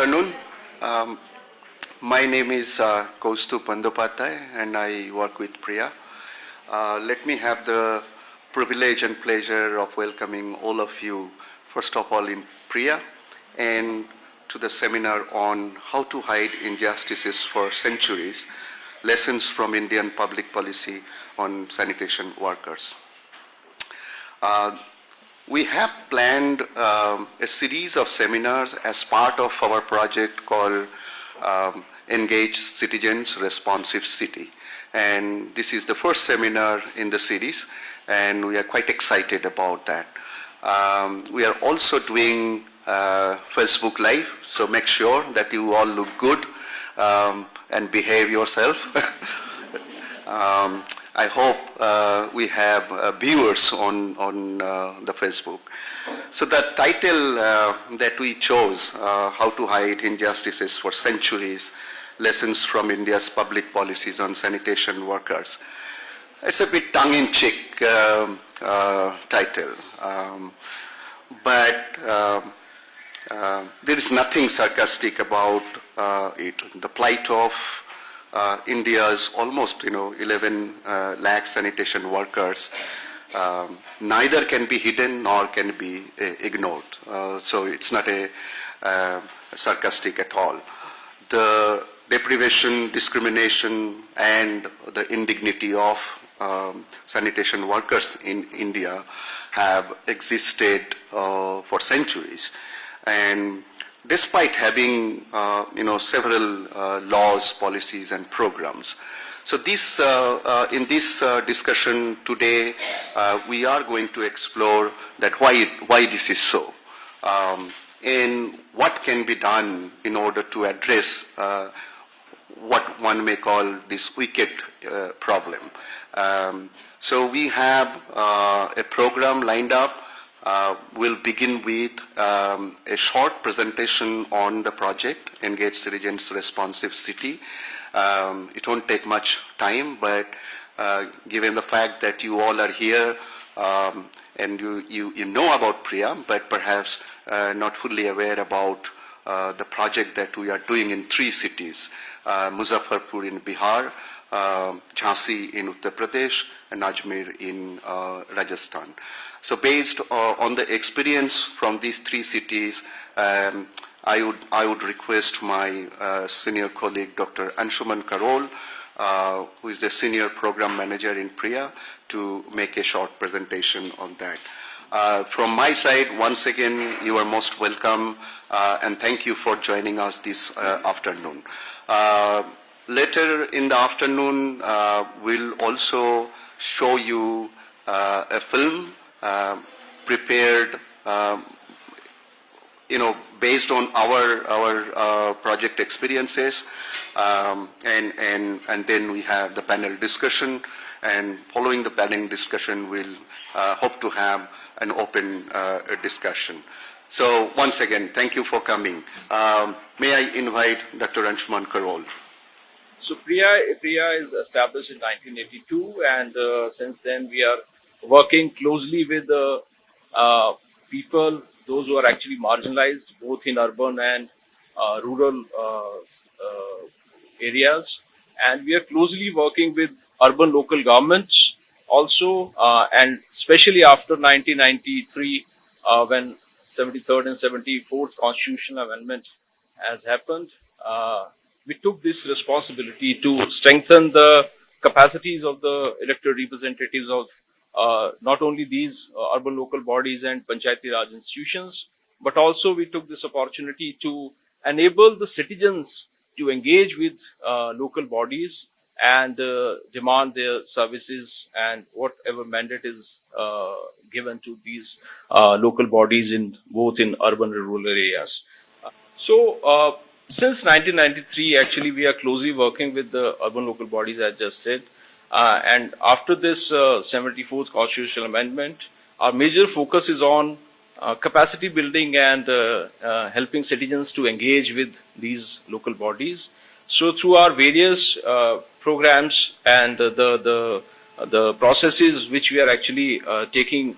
afternoon. Um, my name is Kaustup Bandopathay and I work with Priya. Let me have the privilege and pleasure of welcoming all of you, first of all in Priya, and to the seminar on how to hide injustices for centuries, lessons from Indian public policy on sanitation workers. We have planned a series of seminars as part of our project called Engage Citizens Responsive City. And this is the first seminar in the series, and we are quite excited about that. We are also doing Facebook Live, so make sure that you all look good and behave yourself. I hope we have viewers on the Facebook. So the title that we chose, How to Hide Injustices for Centuries, Lessons from India's Public Policies on Sanitation Workers. It's a bit tongue-in-cheek title, but there is nothing sarcastic about it. The plight of India's almost 11 lakh sanitation workers neither can be hidden nor can be ignored. So it's not a sarcastic at all. The deprivation, discrimination, and the indignity of sanitation workers in India have existed for centuries. And despite having several laws, policies, and programs. So this, in this discussion today, we are going to explore that why this is so, and what can be done in order to address what one may call this wicked problem. So we have a program lined up. We'll begin with a short presentation on the project, Engage Citizens Responsive City. It won't take much time, but given the fact that you all are here and you know about Priya, but perhaps not fully aware about the project that we are doing in 3 cities, Muzaffarpur in Bihar, Jhansi in Uttar Pradesh, and Ajmer in Rajasthan. So based on the experience from these 3 cities, I would request my senior colleague, Dr. Anshuman Karol, who is the senior program manager in Priya, to make a short presentation on that. From my side, once again, you are most welcome, and thank you for joining us this afternoon. Later in the afternoon, we'll also show you a film prepared, based on our project experiences, and then we have the panel discussion, and following the panel discussion, we'll hope to have an open discussion. So once again, thank you for coming. May I invite Dr. Anshuman Karol. So Priya is established in 1982, and since then we are working closely with people, those who are actually marginalized, both in urban and rural areas. And we are closely working with urban local governments also, and especially after 1993, when 73rd and 74th Constitutional Amendment has happened, we took this responsibility to strengthen the capacities of the elected representatives of not only these urban local bodies and Panchayati Raj institutions, but also we took this opportunity to enable the citizens to engage with local bodies and demand their services and whatever mandate is given to these local bodies in both in urban and rural areas. So since 1993, actually, we are closely working with the urban local bodies, as I just said. And after this 74th Constitutional Amendment, our major focus is on capacity building and helping citizens to engage with these local bodies. So through our various programs and the processes which we are actually taking,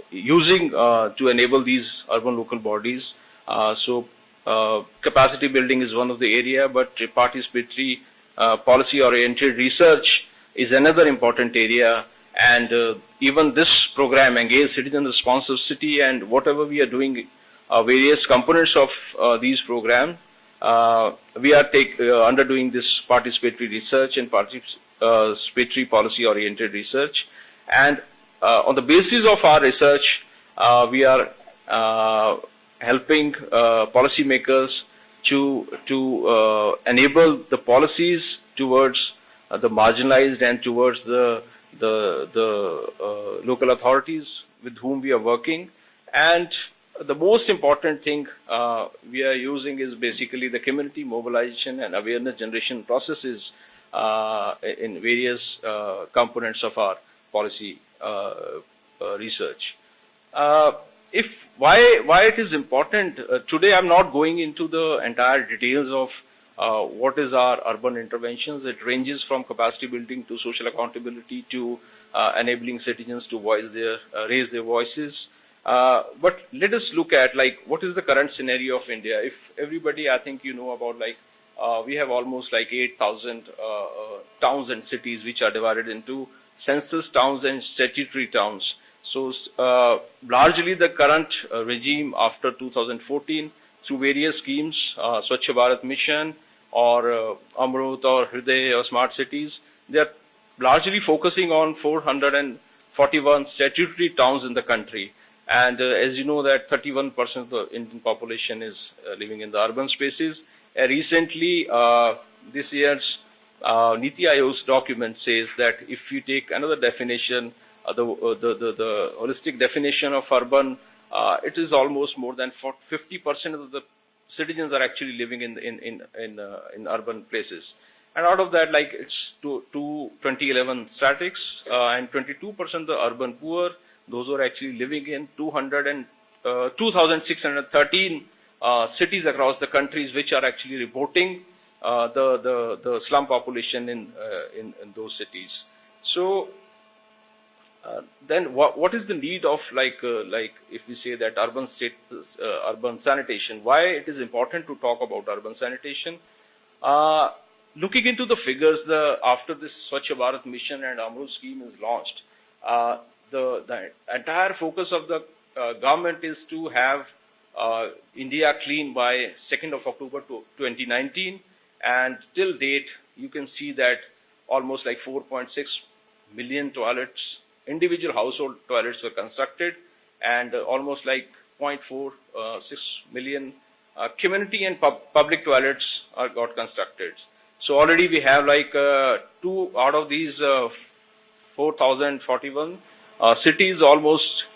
using to enable these urban local bodies. So capacity building is one of the area, but participatory policy-oriented research is another important area. And even this program, Engage Citizen Responsive City, and whatever we are doing, various components of these programs, we are underdoing this participatory research and participatory policy-oriented research. And on the basis of our research, we are helping policymakers to enable the policies towards the marginalized and towards the local authorities with whom we are working. And the most important thing we are using is basically the community mobilization and awareness generation processes in various components of our policy research. Why it is important, today I'm not going into the entire details of what is our urban interventions. It ranges from capacity building to social accountability to enabling citizens to raise their voices. But let us look at what is the current scenario of India. If everybody, I think you know about we have almost 8,000 towns and cities which are divided into census towns and statutory towns. So largely the current regime after 2014 through various schemes, Swachh Bharat Mission or Amrut or Hriday or Smart Cities, they are largely focusing on 441 statutory towns in the country. And as you know that 31% of the Indian population is living in the urban spaces. Recently, this year's Niti Aayog's document says that if you take another definition, the holistic definition of urban, it is almost more than 50% of the citizens are actually living in urban places. And out of that, it's 2011 statistics, and 22% the urban poor, those who are actually living in 2,613 cities across the countries, which are actually reporting the slum population in those cities. So then what is the need of if we say that urban sanitation? Why it is important to talk about urban sanitation? Looking into the figures, after this Swachh Bharat Mission and Amrut scheme is launched, the entire focus of the government is to have India clean by 2nd of October 2019, and till date you can see that almost 4.6 million toilets, individual household toilets were constructed, and almost 0.46 million community and public toilets got constructed. So already we have 2 out of these 4,041 cities, almost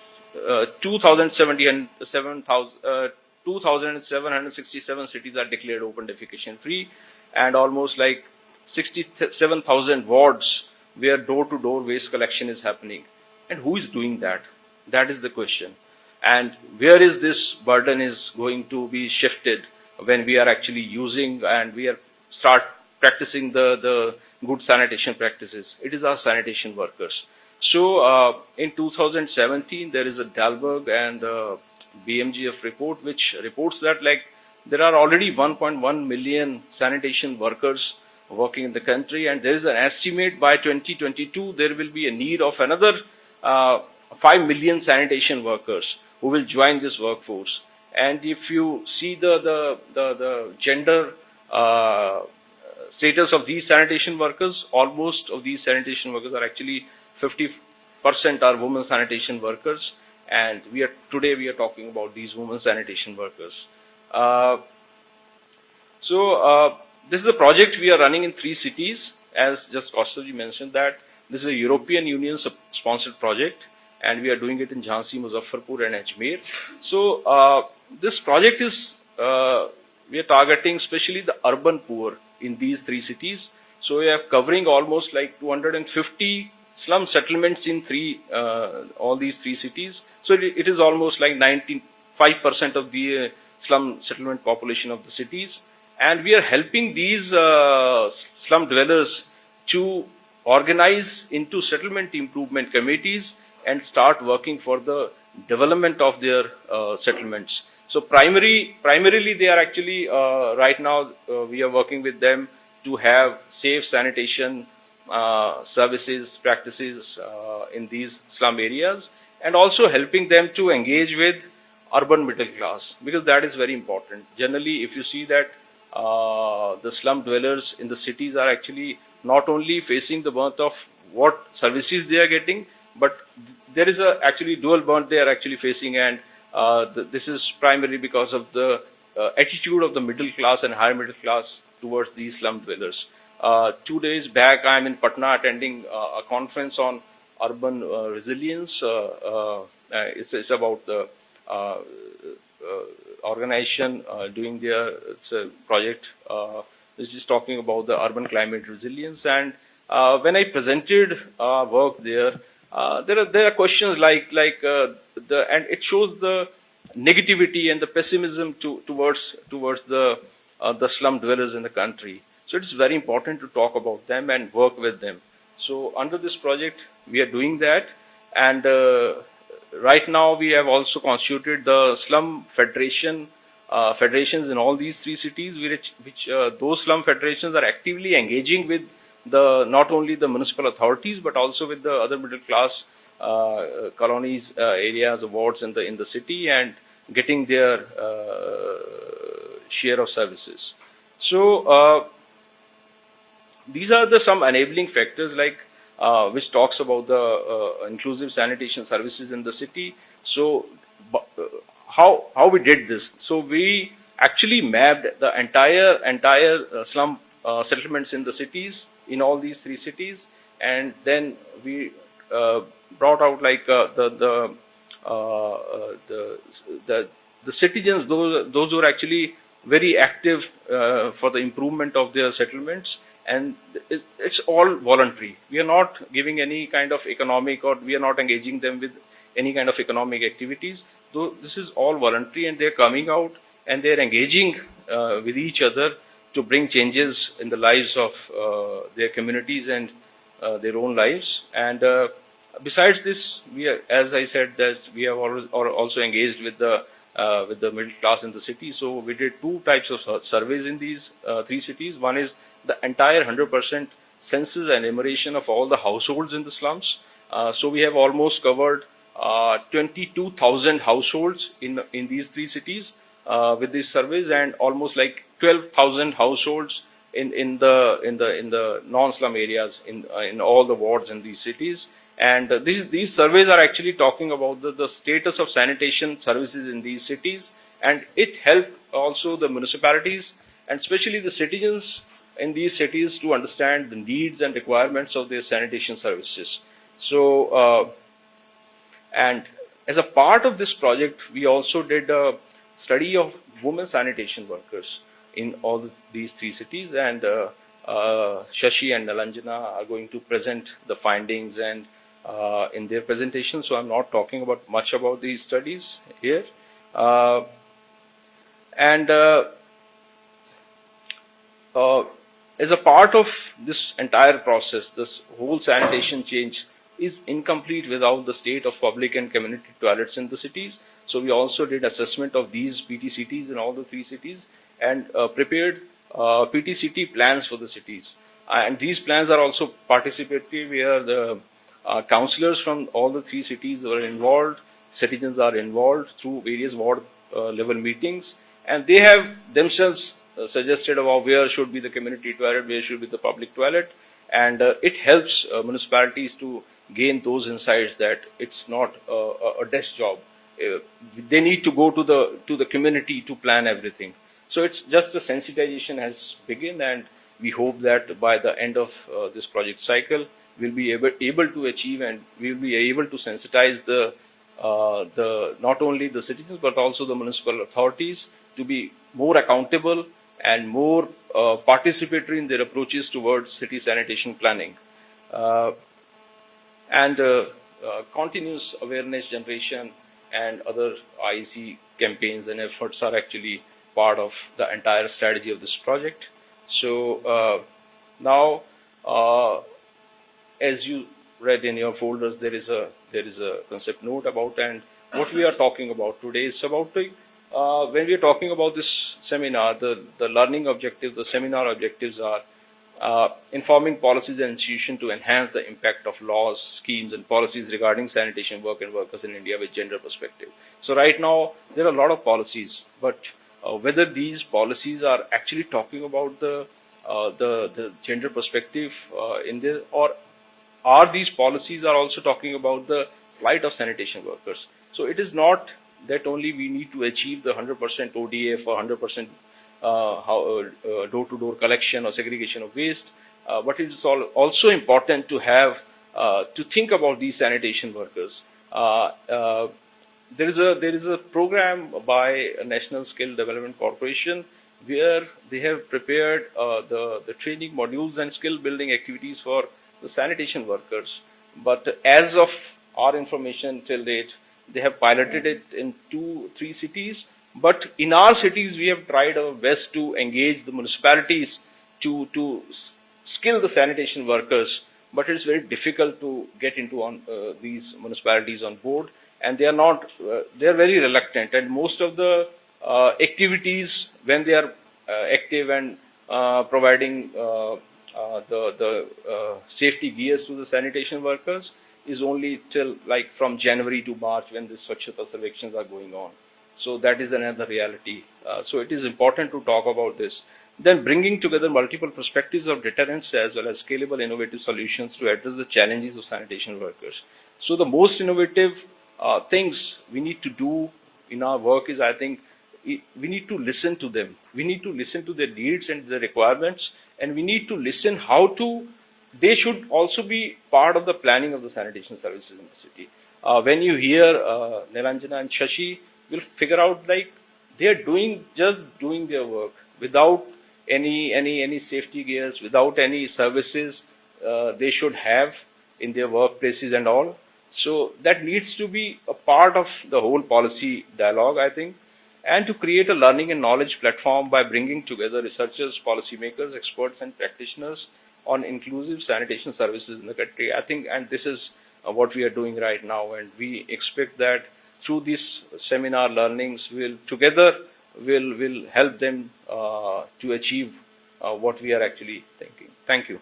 2,767 cities are declared open defecation free, and almost 67,000 wards where door-to-door waste collection is happening. And who is doing that? That is the question. And where is this burden is going to be shifted when we are actually using and we are start practicing the good sanitation practices? It is our sanitation workers. So in 2017, there is a Dalberg and BMGF report which reports that there are already 1.1 million sanitation workers working in the country, and there is an estimate by 2022 there will be a need of another 5 million sanitation workers who will join this workforce. And if you see the gender status of these sanitation workers, almost of these sanitation workers are actually 50% are women sanitation workers, and today we are talking about these women sanitation workers. This is a project we are running in 3 cities, as just Kaustav ji mentioned that this is a European Union sponsored project, and we are doing it in Jhansi, Muzaffarpur and Ajmer. So this project is, we are targeting especially the urban poor in these 3 cities. So we are covering almost 250 slum settlements in all these 3 cities. So it is almost 95% of the slum settlement population of the cities. And we are helping these slum dwellers to organize into settlement improvement committees and start working for the development of their settlements. So primarily they are actually right now we are working with them to have safe sanitation services practices in these slum areas, and also helping them to engage with urban middle class, because that is very important. Generally, if you see that the slum dwellers in the cities are actually not only facing the burden of what services they are getting, but there is a actually dual burden they are actually facing, and this is primarily because of the attitude of the middle class and higher middle class towards these slum dwellers. 2 days back, I am in Patna attending a conference on urban resilience. It's about the uh, organization doing their it's a project which is talking about the urban climate resilience. And when I presented work there, there are questions like the and it shows the negativity and the pessimism towards the slum dwellers in the country. So it's very important to talk about them and work with them. So under this project, we are doing that, and right now we have also constituted the slum federation federations in all these three cities, which those slum federations are actively engaging with the not only the municipal authorities but also with the other middle class colonies, areas, wards in the city, and getting their share of services. So these are the some enabling factors like which talks about the inclusive sanitation services in the city. So how we did this? So we actually mapped the entire slum settlements in the cities, in all these three cities, and then we brought out like the citizens, those who are actually very active for the improvement of their settlements, and it's all voluntary. We are not giving any kind of economic, or we are not engaging them with any kind of economic activities. Though this is all voluntary, and they're coming out and they're engaging with each other to bring changes in the lives of their communities and their own lives. And besides this, we are, as I said, that we have also engaged with the middle class in the city. So we did two types of surveys in these three cities. One is the entire 100% census and enumeration of all the households in the slums. So we have almost covered 22,000 households in these three cities with these surveys, and almost like 12,000 households in the non-slum areas in all the wards in these cities. And these surveys are actually talking about the status of sanitation services in these cities, and it helped also the municipalities and especially the citizens in these cities to understand the needs and requirements of their sanitation services. So, and as a part of this project, we also did a study of women sanitation workers in all these three cities, and Shashi and Nalanjana are going to present the findings and in their presentation. So I'm not talking about much about these studies here. And as a part of this entire process, this whole sanitation change is incomplete without the state of public and community toilets in the cities. So we also did assessment of these PTCTs in all the three cities, and prepared PTCT plans for the cities. And these plans are also participatory, where the councillors from all the three cities were involved, citizens are involved through various ward level meetings, and they have themselves suggested about where should be the community toilet, where should be the public toilet, and it helps municipalities to gain those insights that it's not a desk job. They need to go to the community to plan everything. So it's just a sensitization has begun, and we hope that by the end of this project cycle, we'll be able to achieve, and we'll be able to sensitize the not only the citizens but also the municipal authorities to be more accountable and more participatory in their approaches towards city sanitation planning. And continuous awareness generation and other IEC campaigns and efforts are actually part of the entire strategy of this project. So now, as you read in your folders, there is a concept note about, and what we are talking about today is about the when we are talking about this seminar, the learning objectives, the seminar objectives are informing policies and institutions to enhance the impact of laws, schemes, and policies regarding sanitation work and workers in India with gender perspective. So right now there are a lot of policies, but whether these policies are actually talking about the gender perspective in there, or are these policies are also talking about the plight of sanitation workers. So it is not that only we need to achieve the 100% ODF or 100% door-to-door collection or segregation of waste, but it is also important to have to think about these sanitation workers. There is a program by a National Skill Development Corporation where they have prepared the training modules and skill building activities for the sanitation workers. But as of our information till date, they have piloted it in 2-3 cities. But in our cities, we have tried our best to engage the municipalities to skill the sanitation workers. But it's very difficult to get into these municipalities on board, and they are not. They are very reluctant, and most of the activities when they are active and providing the safety gears to the sanitation workers is only till like from January to March when the Swachhata survekshanas are going on. So that is another reality. So it is important to talk about this. Then bringing together multiple perspectives of deterrence as well as scalable innovative solutions to address the challenges of sanitation workers. So the most innovative things we need to do in our work is, I think, we need to listen to them. We need to listen to their needs and their requirements, and we need to listen how to. They should also be part of the planning of the sanitation services in the city. When you hear Nilanjana and Shashi, will figure out like they are just doing their work without any safety gears, without any services they should have in their workplaces and all. So that needs to be a part of the whole policy dialogue, I think, and to create a learning and knowledge platform by bringing together researchers, policymakers, experts, and practitioners on inclusive sanitation services in the country. I think, and this is what we are doing right now, and we expect that through these seminar learnings, will help them to achieve what we are actually thinking. Thank you.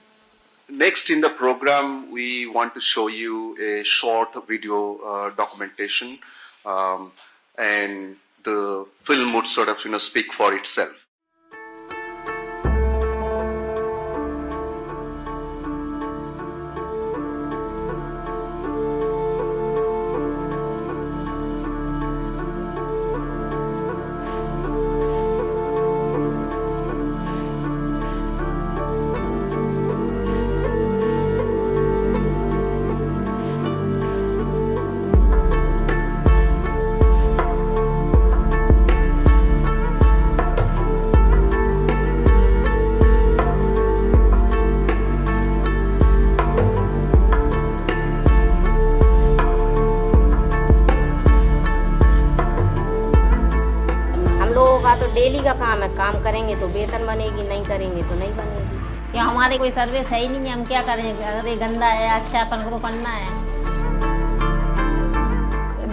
Next in the program, we want to show you a short video documentation, and the film would sort of speak for itself. तो daily का काम है, काम करेंगे तो वेतन बनेगी, नहीं करेंगे तो नहीं बनेगी। या हमारे कोई सर्विस है ही नहीं है, हम क्या करें? अरे गंदा है, अच्छा अपन को तो करना है।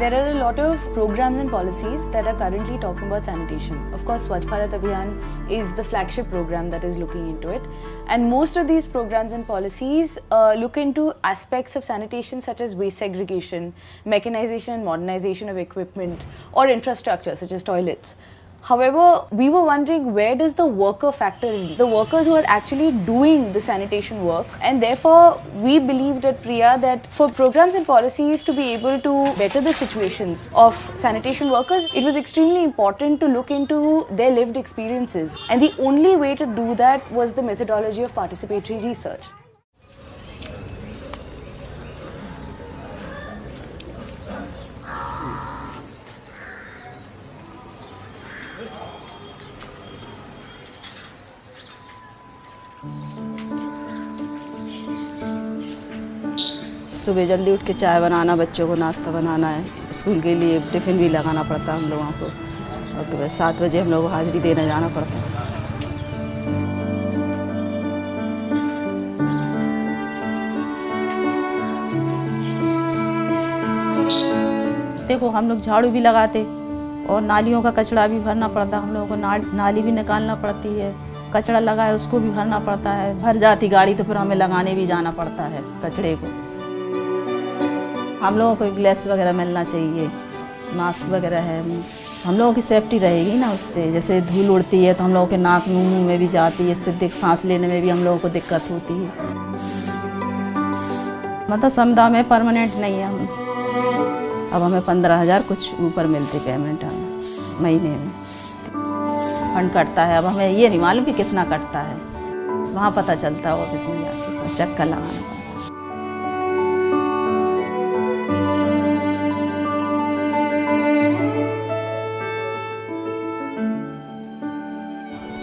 There are a lot of programs and policies that are currently talking about sanitation. Of course, Swachh Bharat Abhiyan is the flagship program that is looking into it. And most of these programs and policies look into aspects of sanitation such as waste segregation, mechanization and modernization of equipment, or infrastructure such as toilets. However, we were wondering, where does the worker factor in? The workers who are actually doing the sanitation work, and therefore we believed at Priya that for programs and policies to be able to better the situations of sanitation workers, it was extremely important to look into their lived experiences. And the only way to do that was the methodology of participatory research. सुबह जल्दी उठ के चाय बनाना, बच्चों को नाश्ता बनाना है, school के लिए टिफ़िन भी लगाना पड़ता है हम लोगों को, और 7 बजे हम लोग को हाजिरी देने जाना पड़ता है। देखो हम लोग झाड़ू भी लगाते, और नालियों का कचरा भी भरना पड़ता है हम लोगों को, नाली भी निकालना पड़ती है, कचरा लगा है उसको भी भरना पड़ता है, भर जाती गाड़ी तो फिर हमें लगाने भी जाना पड़ता है कचड़े को। हम लोगों को ग्लव्स वगैरह मिलना चाहिए, मास्क वगैरह है, हम लोगों की सेफ्टी रहेगी ना उससे। जैसे धूल उड़ती है तो हम लोगों के नाक मुंह में भी जाती है, इससे सांस लेने में भी हम लोगों को दिक्कत होती है। मतलब समुदाय में परमानेंट नहीं है हम, अब हमें 15,000 कुछ ऊपर मिलते पेमेंट हमें महीने में, फंड कटता है। अब हमें ये नहीं मालूम कि कितना कटता है, वहाँ पता चलता है ऑफिस में जाके चक्कर लगाना पड़ता है।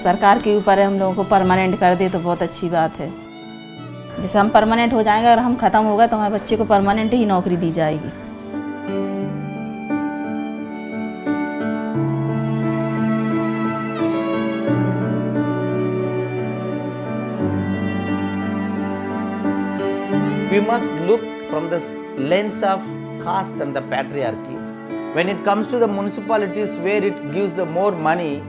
सरकार के ऊपर है, हम लोगों को परमानेंट कर दे तो बहुत अच्छी बात है। जैसे हम परमानेंट हो जाएंगे और हम ख़त्म हो गए तो हमारे बच्चे को परमानेंट ही नौकरी दी जाएगी। We must look from the lens of caste and the patriarchy. When it comes to the municipalities where it gives the more money,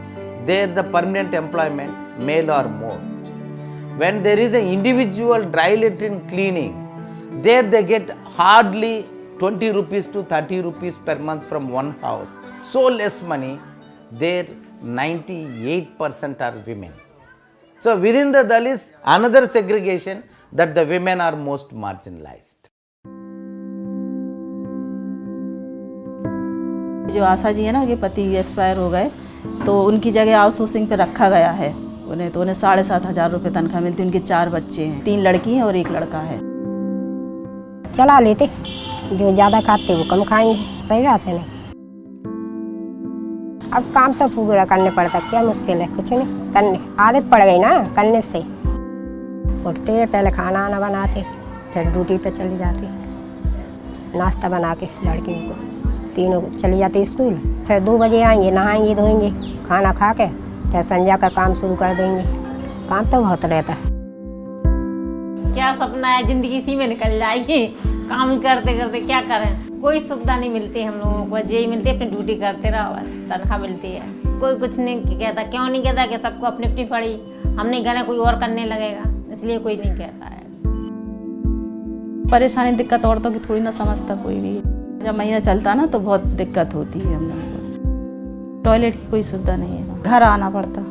there the permanent employment, male or more. When there is an individual dry latrine cleaning, there they get hardly 20 rupees to 30 rupees per month from one house. So less money, there 98% are women. So within the Dalits, another segregation that the women are most marginalized. जो आशा जी है ना, उनके पति expire हो गए तो उनकी जगह आउटसोर्सिंग पे रखा गया है उन्हें, तो उन्हें 7,500 रुपये तनख्वाह मिलती। उनके 4 बच्चे हैं, 3 लड़की हैं और 1 लड़का है। चला लेते, जो ज़्यादा खाते वो कम खाएंगे, सही बात है ना। अब काम तो पूरा करने पड़ता, क्या मुश्किल है, कुछ नहीं करने, आदत पड़ गई ना करने से। उठते पहले खाना आना बनाते, फिर ड्यूटी पे चली जाती, नाश्ता बना के लड़कियों को, तीनों चली जाती स्कूल, फिर 2 बजे आएंगे, नहाएंगे धोएंगे, खाना खा के फिर संध्या का काम शुरू कर देंगे। काम तो बहुत रहता है। क्या सपना है, जिंदगी इसी में निकल जाएगी, काम करते करते क्या करें। कोई सुविधा नहीं मिलती हम लोगों को, यही मिलती है अपनी ड्यूटी करते रहो, बस तनख्वाह मिलती है। कोई कुछ नहीं कहता, क्यों नहीं कहता कि सबको अपनी अपनी पड़ी, हम नहीं करें कोई और करने लगेगा, इसलिए कोई नहीं कहता है। परेशानी दिक्कत औरतों की थोड़ी ना समझता कोई भी। जब महीना चलता ना तो बहुत दिक्कत होती है हम लोगों को। टॉयलेट की कोई सुविधा नहीं है, घर आना पड़ता।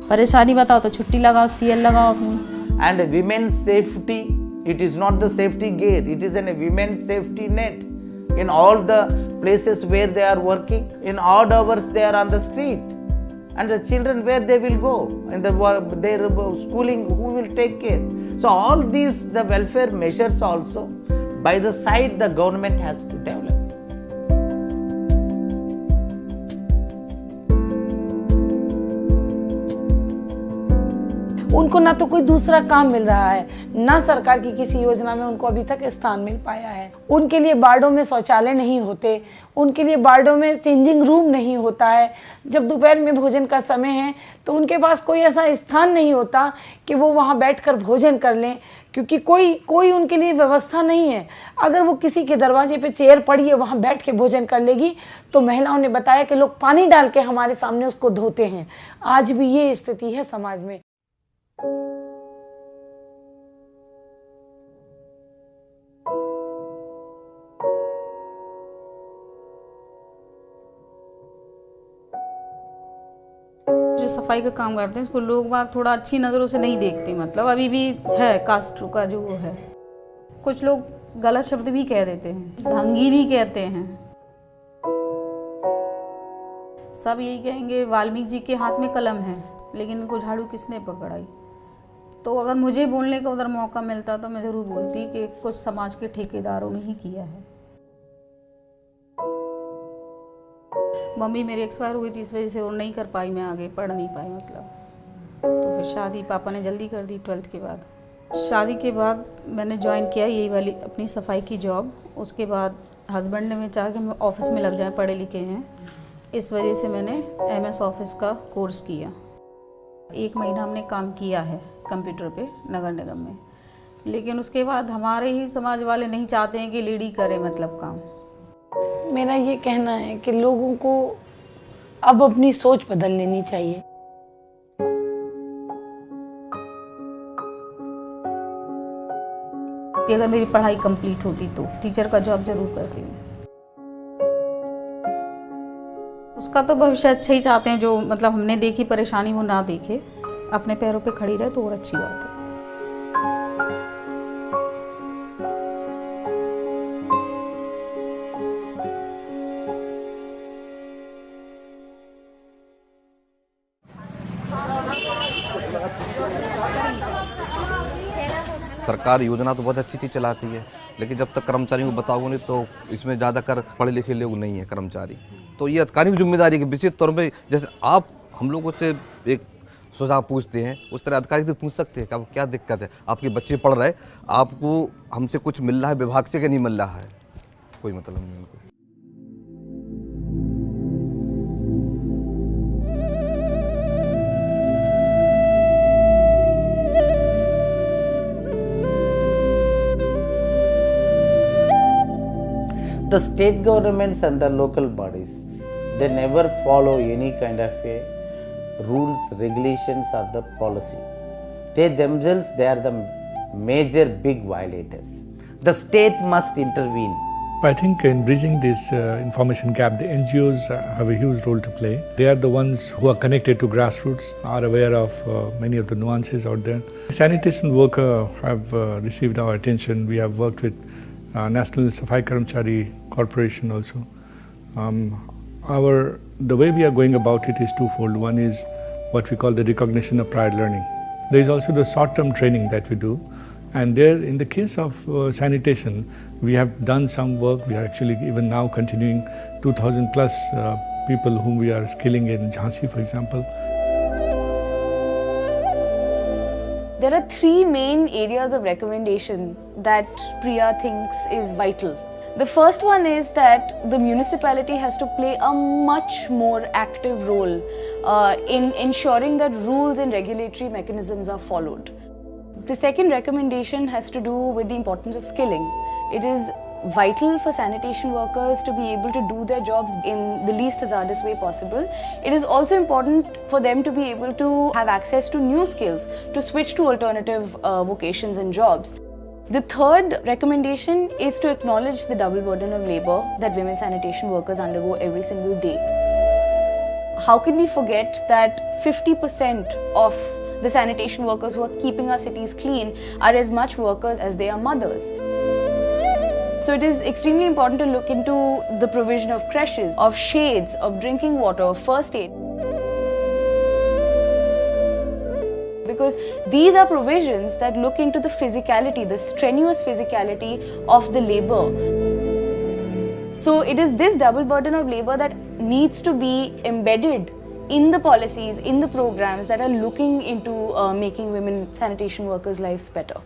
परेशानी बताओ तो छुट्टी लगाओ, CL लगाओ अपनी। And women's safety, it is not the safety gate, it is a women's safety net. In all the places where they are working, in odd hours they are on the street. And the children, where they will go? In their schooling, who will take care? So all these, the welfare measures also, by the side the government has to develop. उनको ना तो कोई दूसरा काम मिल रहा है, ना सरकार की किसी योजना में उनको अभी तक स्थान मिल पाया है। उनके लिए वार्डों में शौचालय नहीं होते, उनके लिए वार्डों में चेंजिंग रूम नहीं होता है। जब दोपहर में भोजन का समय है तो उनके पास कोई ऐसा स्थान नहीं होता कि वो वहाँ बैठकर भोजन कर लें, क्योंकि कोई उनके लिए व्यवस्था नहीं है। अगर वो किसी के दरवाजे पे चेयर पड़ी है, वहाँ बैठ के भोजन कर लेगी, तो महिलाओं ने बताया कि लोग पानी डाल के हमारे सामने उसको धोते हैं। आज भी ये स्थिति है समाज में। जो सफाई का काम करते हैं उसको लोग बाग थोड़ा अच्छी नज़रों से नहीं देखते। मतलब अभी भी है कास्ट का जो वो है, कुछ लोग गलत शब्द भी कह देते हैं, ढंगी भी कहते हैं। सब यही कहेंगे वाल्मीकि जी के हाथ में कलम है, लेकिन इनको झाड़ू किसने पकड़ाई। तो अगर मुझे बोलने का उधर मौका मिलता तो मैं ज़रूर बोलती कि कुछ समाज के ठेकेदारों ने ही किया है। मम्मी मेरी एक्सपायर हुई थी, इस वजह से और नहीं कर पाई, मैं आगे पढ़ नहीं पाई मतलब। तो फिर शादी पापा ने जल्दी कर दी 12th के बाद। शादी के बाद मैंने ज्वाइन किया यही वाली अपनी सफाई की जॉब। उसके बाद हस्बैंड ने मैं चाहा कि मैं ऑफिस में लग जाए, पढ़े लिखे हैं, इस वजह से मैंने MS ऑफिस का कोर्स किया। 1 महीना हमने काम किया है कंप्यूटर पे नगर निगम में, लेकिन उसके बाद हमारे ही समाज वाले नहीं चाहते हैं कि लेडी करे मतलब काम। मेरा ये कहना है कि लोगों को अब अपनी सोच बदल लेनी चाहिए। कि अगर मेरी पढ़ाई कंप्लीट होती तो टीचर का जॉब जरूर करती हूँ। उसका तो भविष्य अच्छा ही चाहते हैं, जो मतलब हमने देखी परेशानी वो ना देखे, अपने पैरों पे खड़ी रहे तो और अच्छी बात है। सरकार योजना तो बहुत अच्छी चीज़ चलाती है, लेकिन जब तक कर्मचारियों को बताओगे नहीं तो इसमें ज़्यादातर पढ़े लिखे लोग नहीं है कर्मचारी। तो ये अधिकारी की जिम्मेदारी है कि विशेष तौर पे जैसे आप हम लोगों से एक सुझाव पूछते हैं, उस तरह अधिकारी से पूछ सकते हैं कि आपको क्या दिक्कत है, आपके बच्चे पढ़ रहे, आपको हमसे कुछ मिल रहा है विभाग से कि नहीं मिल रहा है, कोई मतलब नहीं उनको। The state governments and the local bodies, they never follow any kind of a rules, regulations or the policy. They themselves, they are the major big violators. The state must intervene. I think in bridging this information gap, the NGOs have a huge role to play. They are the ones who are connected to grassroots, are aware of many of the nuances out there. Sanitation workers have received our attention. We have worked with National Safai Karamchari Corporation also. The way we are going about it is twofold. One is what we call the recognition of prior learning. There is also the short-term training that we do. And there, in the case of sanitation, we have done some work. We are actually even now continuing 2,000 plus people whom we are skilling in Jhansi, for example. There are three main areas of recommendation that Priya thinks is vital. The first one is that the municipality has to play a much more active role in ensuring that rules and regulatory mechanisms are followed. The second recommendation has to do with the importance of skilling. It is vital for sanitation workers to be able to do their jobs in the least hazardous way possible. It is also important for them to be able to have access to new skills, to switch to alternative vocations and jobs. The third recommendation is to acknowledge the double burden of labor that women sanitation workers undergo every single day. How can we forget that 50% of the sanitation workers who are keeping our cities clean are as much workers as they are mothers? So it is extremely important to look into the provision of creches, of shades, of drinking water, of first aid. Because these are provisions that look into the physicality, the strenuous physicality of the labor. So it is this double burden of labor that needs to be embedded in the policies, in the programs that are looking into making women sanitation workers' lives better.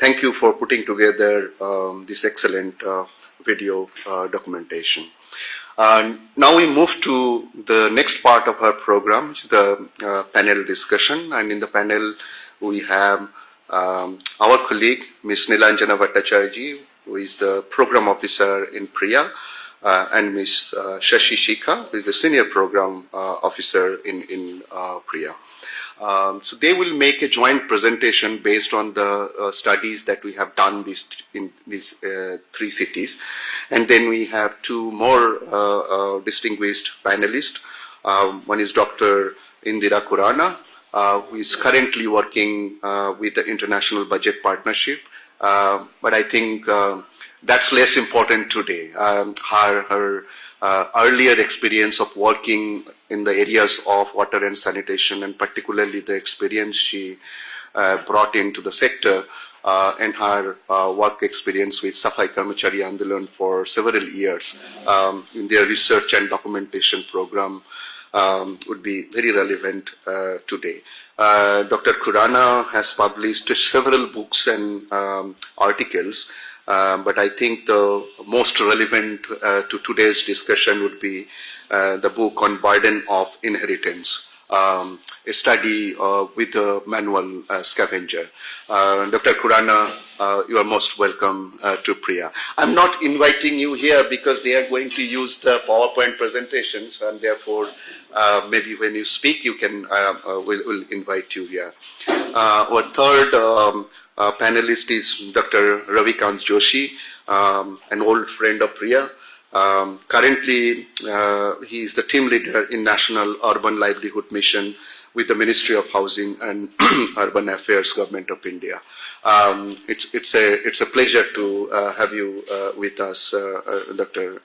Thank you for putting together this excellent video documentation. Now we move to the next part of our program, which is the panel discussion. And in the panel, we have our colleague, Ms. Nilanjana Bhattacharya, who is the program officer in Priya, and Ms. Shashi Shikha, who is the senior program officer in Priya. So they will make a joint presentation based on the studies that we have done in these three cities. And then we have two more distinguished panelists. One is Dr. Indira Khurana, who is currently working with the International Budget Partnership. But I think that's less important today. Her earlier experience of working in the areas of water and sanitation, and particularly the experience she brought into the sector, and her work experience with Safai Karmachari Andolan for several years in their research and documentation program would be very relevant today. Dr. Khurana has published several books and articles, but I think the most relevant to today's discussion would be the book on burden of inheritance, a study with a manual scavenger. Dr. Khurana, you are most welcome to Priya. I'm not inviting you here because they are going to use the PowerPoint presentations, and therefore maybe when you speak, you can we'll invite you here. Our third panelist is Dr. Ravikant Joshi, an old friend of Priya. Currently, he is the team leader in National Urban Livelihood Mission with the Ministry of Housing and Urban Affairs, Government of India. It's a pleasure to have you with us, Dr.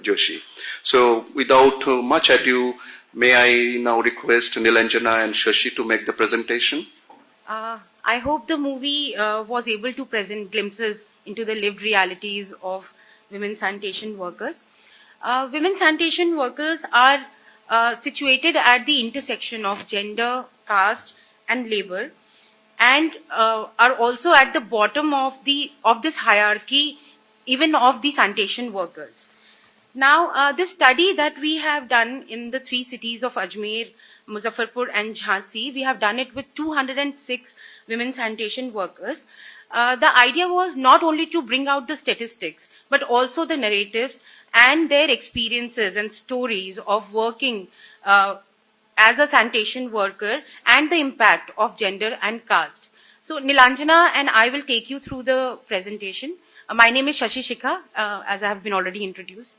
Joshi. So, without much ado, may I now request Nilanjana and Shashi to make the presentation? I hope the movie was able to present glimpses into the lived realities of women sanitation workers. Women sanitation workers are situated at the intersection of gender, caste, and labor, and are also at the bottom of this hierarchy, even of the sanitation workers. Now, this study that we have done in the three cities of Ajmer, Muzaffarpur, and Jhansi, we have done it with 206 women sanitation workers. The idea was not only to bring out the statistics, but also the narratives and their experiences and stories of working as a sanitation worker and the impact of gender and caste. So Nilanjana and I will take you through the presentation. My name is Shashi Shikha, as I have been already introduced.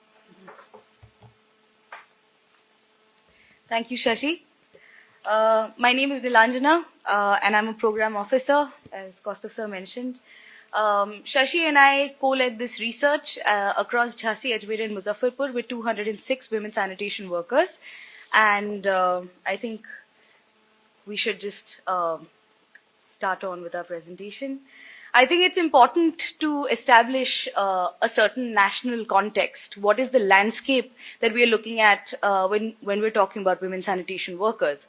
Thank you, Shashi. My name is Nilanjana, and I'm a program officer, as Kaustubh sir mentioned. Shashi and I co-led this research across Jhansi, Ajmer, and Muzaffarpur with 206 women sanitation workers. And I think we should just start on with our presentation. I think it's important to establish a certain national context. What is the landscape that we are looking at when we're talking about women sanitation workers?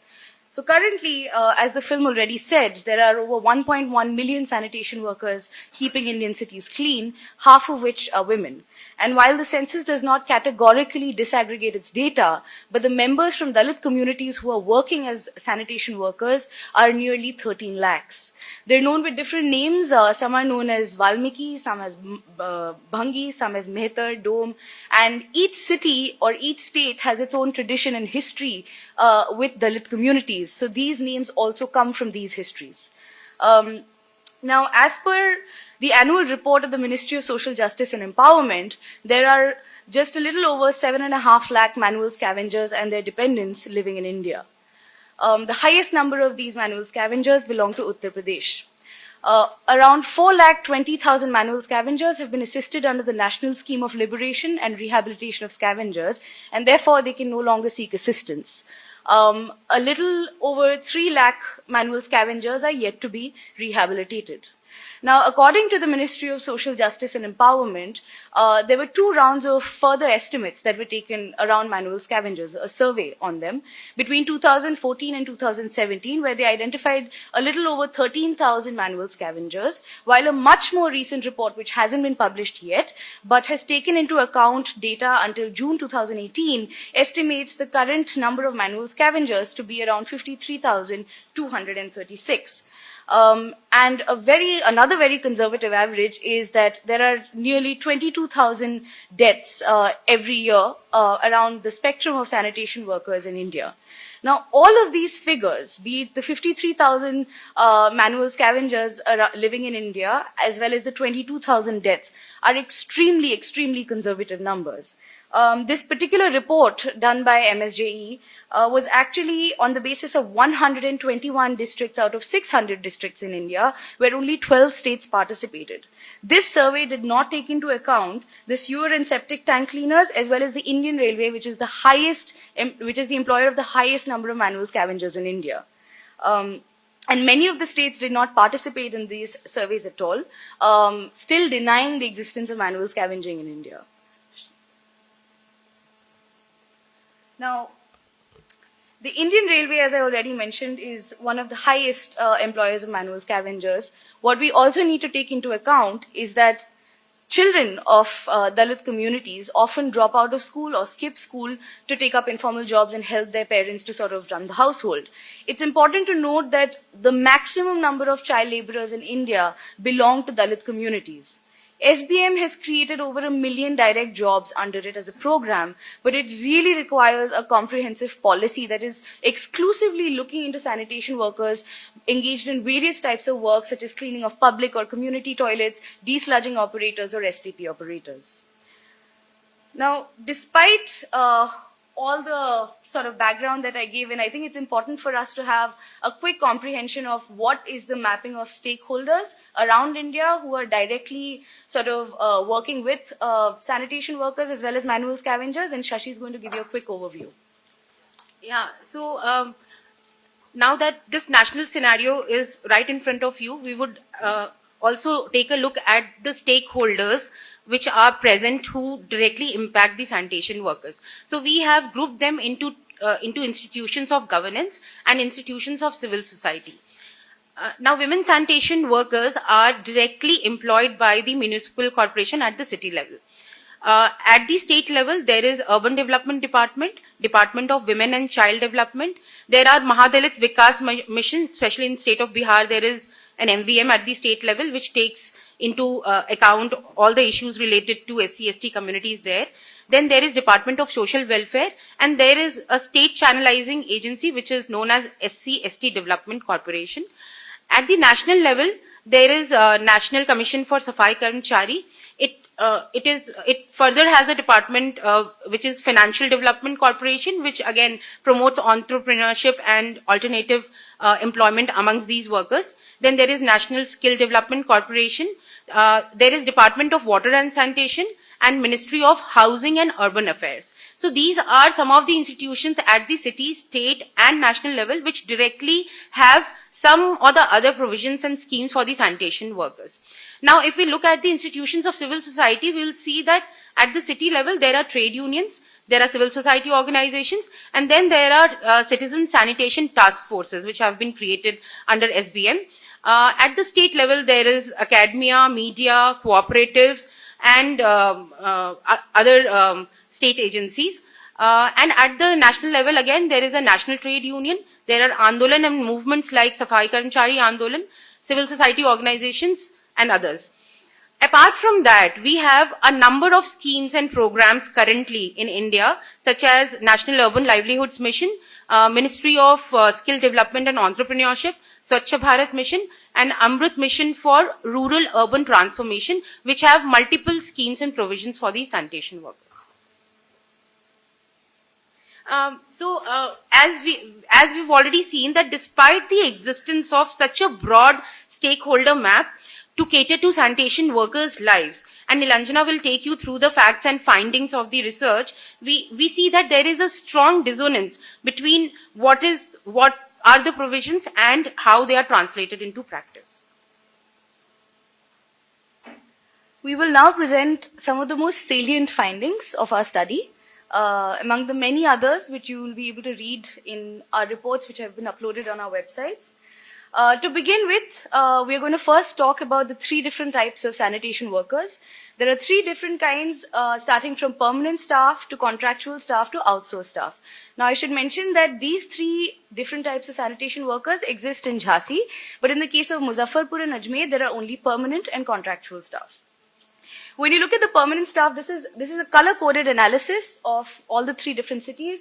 So currently, as the film already said, there are over 1.1 million sanitation workers keeping Indian cities clean, half of which are women. And while the census does not categorically disaggregate its data, but the members from Dalit communities who are working as sanitation workers are nearly 13 lakhs. They're known with different names. Some are known as Valmiki, some as Bhangi, some as Mehtar, Dome. And each city or each state has its own tradition and history with Dalit communities. So these names also come from these histories. Now, as per the annual report of the Ministry of Social Justice and Empowerment, there are just a little over 7.5 lakh manual scavengers and their dependents living in India. The highest number of these manual scavengers belong to Uttar Pradesh. Around 4,20,000 manual scavengers have been assisted under the National Scheme of Liberation and Rehabilitation of Scavengers, and therefore they can no longer seek assistance. A little over 3 lakh manual scavengers are yet to be rehabilitated. Now, according to the Ministry of Social Justice and Empowerment, there were 2 rounds of further estimates that were taken around manual scavengers, a survey on them, between 2014 and 2017, where they identified a little over 13,000 manual scavengers, while a much more recent report, which hasn't been published yet, but has taken into account data until June 2018, estimates the current number of manual scavengers to be around 53,236. And another very conservative average is that there are nearly 22,000 deaths every year around the spectrum of sanitation workers in India. Now, all of these figures, be it the 53,000 manual scavengers living in India, as well as the 22,000 deaths, are extremely, extremely conservative numbers. This particular report done by MSJE was actually on the basis of 121 districts out of 600 districts in India, where only 12 states participated. This survey did not take into account the sewer and septic tank cleaners, as well as the Indian Railway, which is the employer of the highest number of manual scavengers in India. And many of the states did not participate in these surveys at all, still denying the existence of manual scavenging in India. Now, the Indian Railway, as I already mentioned, is one of the highest employers of manual scavengers. What we also need to take into account is that children of Dalit communities often drop out of school or skip school to take up informal jobs and help their parents to sort of run the household. It's important to note that the maximum number of child laborers in India belong to Dalit communities. SBM has created over 1 million direct jobs under it as a program, but it really requires a comprehensive policy that is exclusively looking into sanitation workers engaged in various types of work, such as cleaning of public or community toilets, desludging operators, or STP operators. Now, despite all the sort of background that I gave, and I think it's important for us to have a quick comprehension of what is the mapping of stakeholders around India who are directly sort of working with sanitation workers as well as manual scavengers, and Shashi is going to give you a quick overview. Yeah, so now that this national scenario is right in front of you, we would also take a look at the stakeholders which are present who directly impact the sanitation workers. So we have grouped them into institutions of governance and institutions of civil society. Now, women sanitation workers are directly employed by the municipal corporation at the city level. At the state level, there is Urban Development Department, Department of Women and Child Development. There are Mahadalit Vikas Mission, especially in state of Bihar, there is an MVM at the state level, which takes into account all the issues related to SC/ST communities there. Then there is Department of Social Welfare, and there is a state channelizing agency, which is known as SC/ST Development Corporation. At the national level, there is a National Commission for Safai Karmchari. It further has a department which is Financial Development Corporation, which again promotes entrepreneurship and alternative employment amongst these workers. Then there is National Skill Development Corporation. There is Department of Water and Sanitation and Ministry of Housing and Urban Affairs. So these are some of the institutions at the city, state and national level which directly have some or the other provisions and schemes for the sanitation workers. Now, if we look at the institutions of civil society, we will see that at the city level, there are trade unions, there are civil society organizations, and then there are citizen sanitation task forces which have been created under SBM. At the state level, there is academia, media, cooperatives, and other state agencies. And at the national level, again, there is a national trade union. There are Andolan and movements like Safai Karmchari Andolan, civil society organizations, and others. Apart from that, we have a number of schemes and programs currently in India, such as National Urban Livelihoods Mission, Ministry of Skill Development and Entrepreneurship, Swachh Bharat Mission, and Amrit Mission for Rural Urban Transformation, which have multiple schemes and provisions for the sanitation workers. As we've already seen that despite the existence of such a broad stakeholder map to cater to sanitation workers' lives, and Nilanjana will take you through the facts and findings of the research, we see that there is a strong dissonance between what are the provisions and how they are translated into practice. We will now present some of the most salient findings of our study, among the many others which you will be able to read in our reports which have been uploaded on our websites. To begin with, we are going to first talk about the 3 different types of sanitation workers. There are 3 different kinds, starting from permanent staff to contractual staff to outsourced staff. Now, I should mention that these 3 different types of sanitation workers exist in Jhansi, but in the case of Muzaffarpur and Ajmer, there are only permanent and contractual staff. When you look at the permanent staff, this is a color-coded analysis of all the 3 different cities.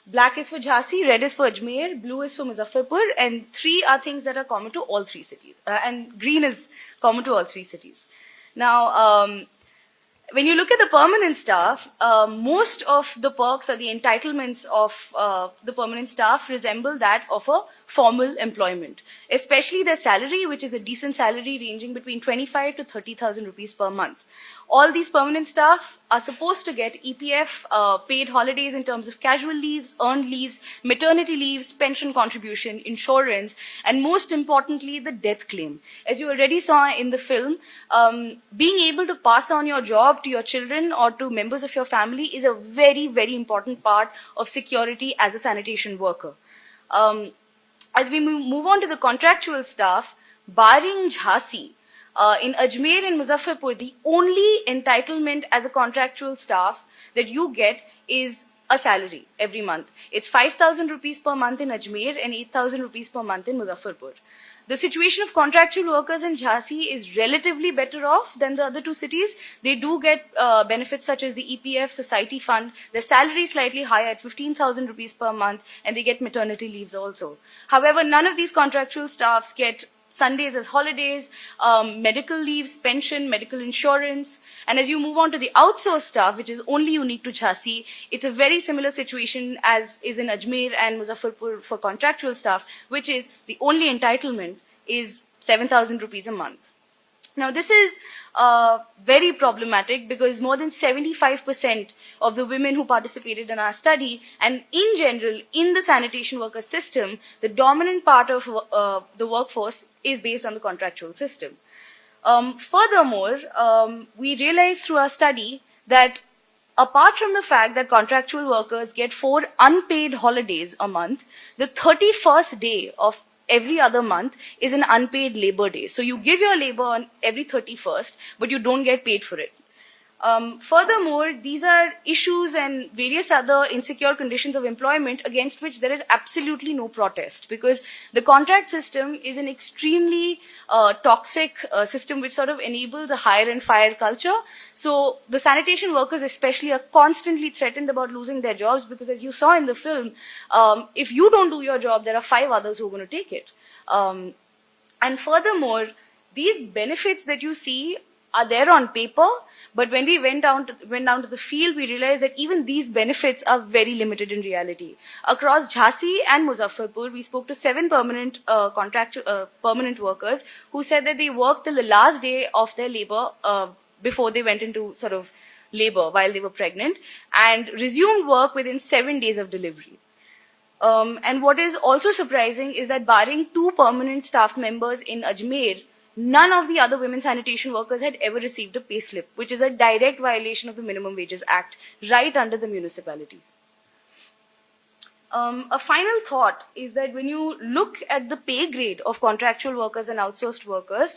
Black is for Jhansi, red is for Ajmer, blue is for Muzaffarpur, and 3 are things that are common to all 3 cities. And green is common to all 3 cities. Now, when you look at the permanent staff, most of the perks or the entitlements of the permanent staff resemble that of a formal employment, especially their salary, which is a decent salary ranging between 25 to 30,000 rupees per month. All these permanent staff are supposed to get EPF, paid holidays in terms of casual leaves, earned leaves, maternity leaves, pension contribution, insurance, and most importantly, the death claim. As you already saw in the film, being able to pass on your job to your children or to members of your family is a very, very important part of security as a sanitation worker. As we move on to the contractual staff, barring Jhansi, in Ajmer and Muzaffarpur, the only entitlement as a contractual staff that you get is a salary every month. It's 5,000 rupees per month in Ajmer and 8,000 rupees per month in Muzaffarpur. The situation of contractual workers in Jhansi is relatively better off than the other 2 cities. They do get benefits such as the EPF Society Fund. Their salary is slightly higher at 15,000 rupees per month, and they get maternity leaves also. However, none of these contractual staffs get Sundays as holidays, medical leaves, pension, medical insurance. And as you move on to the outsourced staff, which is only unique to Jhansi, it's a very similar situation as is in Ajmer and Muzaffarpur for contractual staff, which is the only entitlement is 7,000 rupees a month. Now, this is very problematic because more than 75% of the women who participated in our study, and in general, in the sanitation worker system, the dominant part of the workforce is based on the contractual system. Furthermore, we realized through our study that apart from the fact that contractual workers get 4 unpaid holidays a month, the 31st day of every other month is an unpaid labor day. So you give your labor on every 31st, but you don't get paid for it. Furthermore, these are issues and various other insecure conditions of employment against which there is absolutely no protest, because the contract system is an extremely toxic system which sort of enables a hire and fire culture. So the sanitation workers especially are constantly threatened about losing their jobs because, as you saw in the film, if you don't do your job, there are 5 others who are going to take it. And furthermore, these benefits that you see are there on paper, but when we went down to the field, we realized that even these benefits are very limited in reality. Across Jhansi and Muzaffarpur, we spoke to 7 permanent permanent workers who said that they worked till the last day of their labor before they went into sort of labor while they were pregnant, and resumed work within 7 days of delivery. And what is also surprising is that barring 2 permanent staff members in Ajmer, none of the other women sanitation workers had ever received a pay slip, which is a direct violation of the Minimum Wages Act, right under the municipality. A final thought is that when you look at the pay grade of contractual workers and outsourced workers,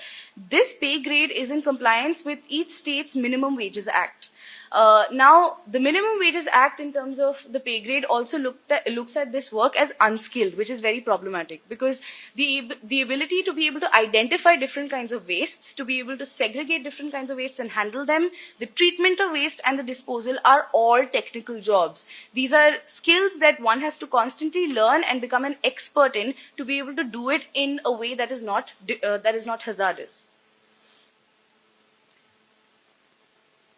this pay grade is in compliance with each state's Minimum Wages Act. Now, the Minimum Wages Act in terms of the pay grade also looks at this work as unskilled, which is very problematic because the ability to be able to identify different kinds of wastes, to be able to segregate different kinds of wastes and handle them, the treatment of waste and the disposal are all technical jobs. These are skills that one has to constantly learn and become an expert in to be able to do it in a way that is not hazardous.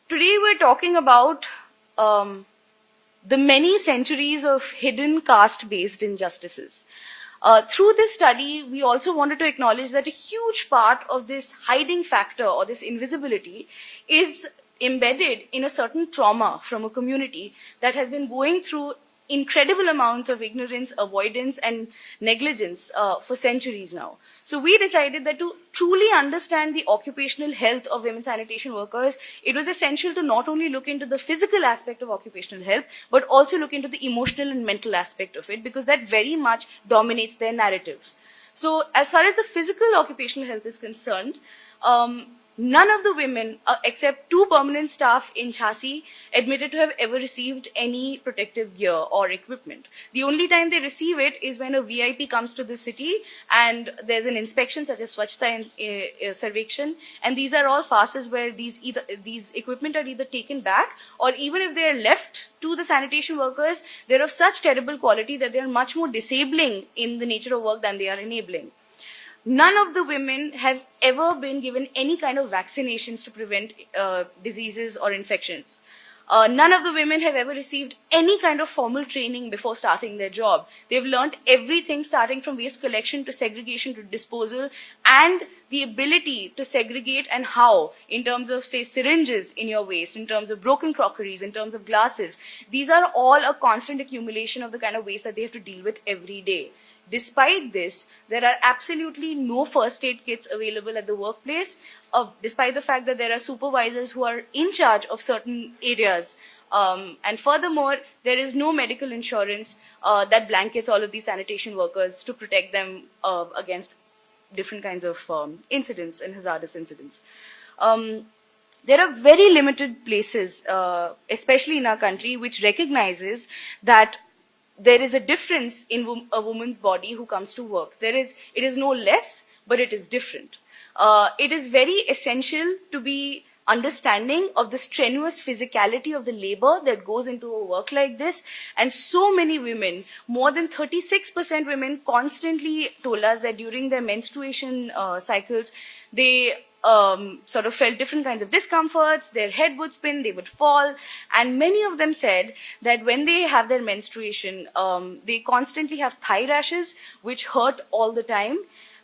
Today we're talking about the many centuries of hidden caste-based injustices. Through this study, we also wanted to acknowledge that a huge part of this hiding factor or this invisibility is embedded in a certain trauma from a community that has been going through incredible amounts of ignorance, avoidance, and negligence for centuries now. So we decided that to truly understand the occupational health of women sanitation workers, it was essential to not only look into the physical aspect of occupational health, but also look into the emotional and mental aspect of it, because that very much dominates their narrative. So as far as the physical occupational health is concerned, None of the women, except 2 permanent staff in Jhansi, admitted to have ever received any protective gear or equipment. The only time they receive it is when a VIP comes to the city and there's an inspection such as Swachhta Sarvekshan, and these are all farces where these equipment are either taken back, or even if they are left to the sanitation workers, they're of such terrible quality that they are much more disabling in the nature of work than they are enabling. None of the women have ever been given any kind of vaccinations to prevent diseases or infections. None of the women have ever received any kind of formal training before starting their job. They've learned everything starting from waste collection to segregation to disposal, and the ability to segregate and how in terms of, say, syringes in your waste, in terms of broken crockeries, in terms of glasses. These are all a constant accumulation of the kind of waste that they have to deal with every day. Despite this, there are absolutely no first aid kits available at the workplace, despite the fact that there are supervisors who are in charge of certain areas. And furthermore, there is no medical insurance that blankets all of these sanitation workers to protect them against different kinds of incidents and hazardous incidents. There are very limited places, especially in our country, which recognizes that there is a difference in a woman's body who comes to work. It is no less, but it is different. It is very essential to be understanding of the strenuous physicality of the labor that goes into a work like this. And so many women, more than 36% women, constantly told us that during their menstruation cycles, they sort of felt different kinds of discomforts, their head would spin, they would fall, and many of them said that when they have their menstruation, they constantly have thigh rashes, which hurt all the time,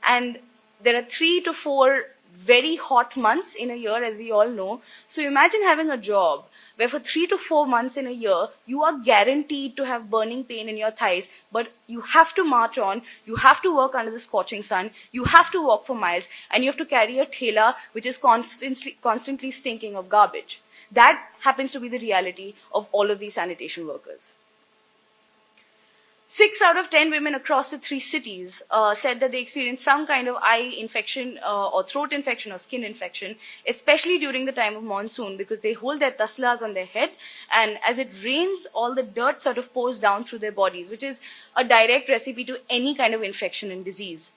and there are 3 to 4 very hot months in a year, as we all know. So imagine having a job where for 3 to 4 months in a year, you are guaranteed to have burning pain in your thighs, but you have to march on, you have to work under the scorching sun, you have to walk for miles, and you have to carry a thela which is constantly stinking of garbage. That happens to be the reality of all of these sanitation workers. 6 out of 10 women across the 3 cities said that they experienced some kind of eye infection or throat infection or skin infection, especially during the time of monsoon, because they hold their taslas on their head, and as it rains, all the dirt sort of pours down through their bodies, which is a direct recipe to any kind of infection and disease.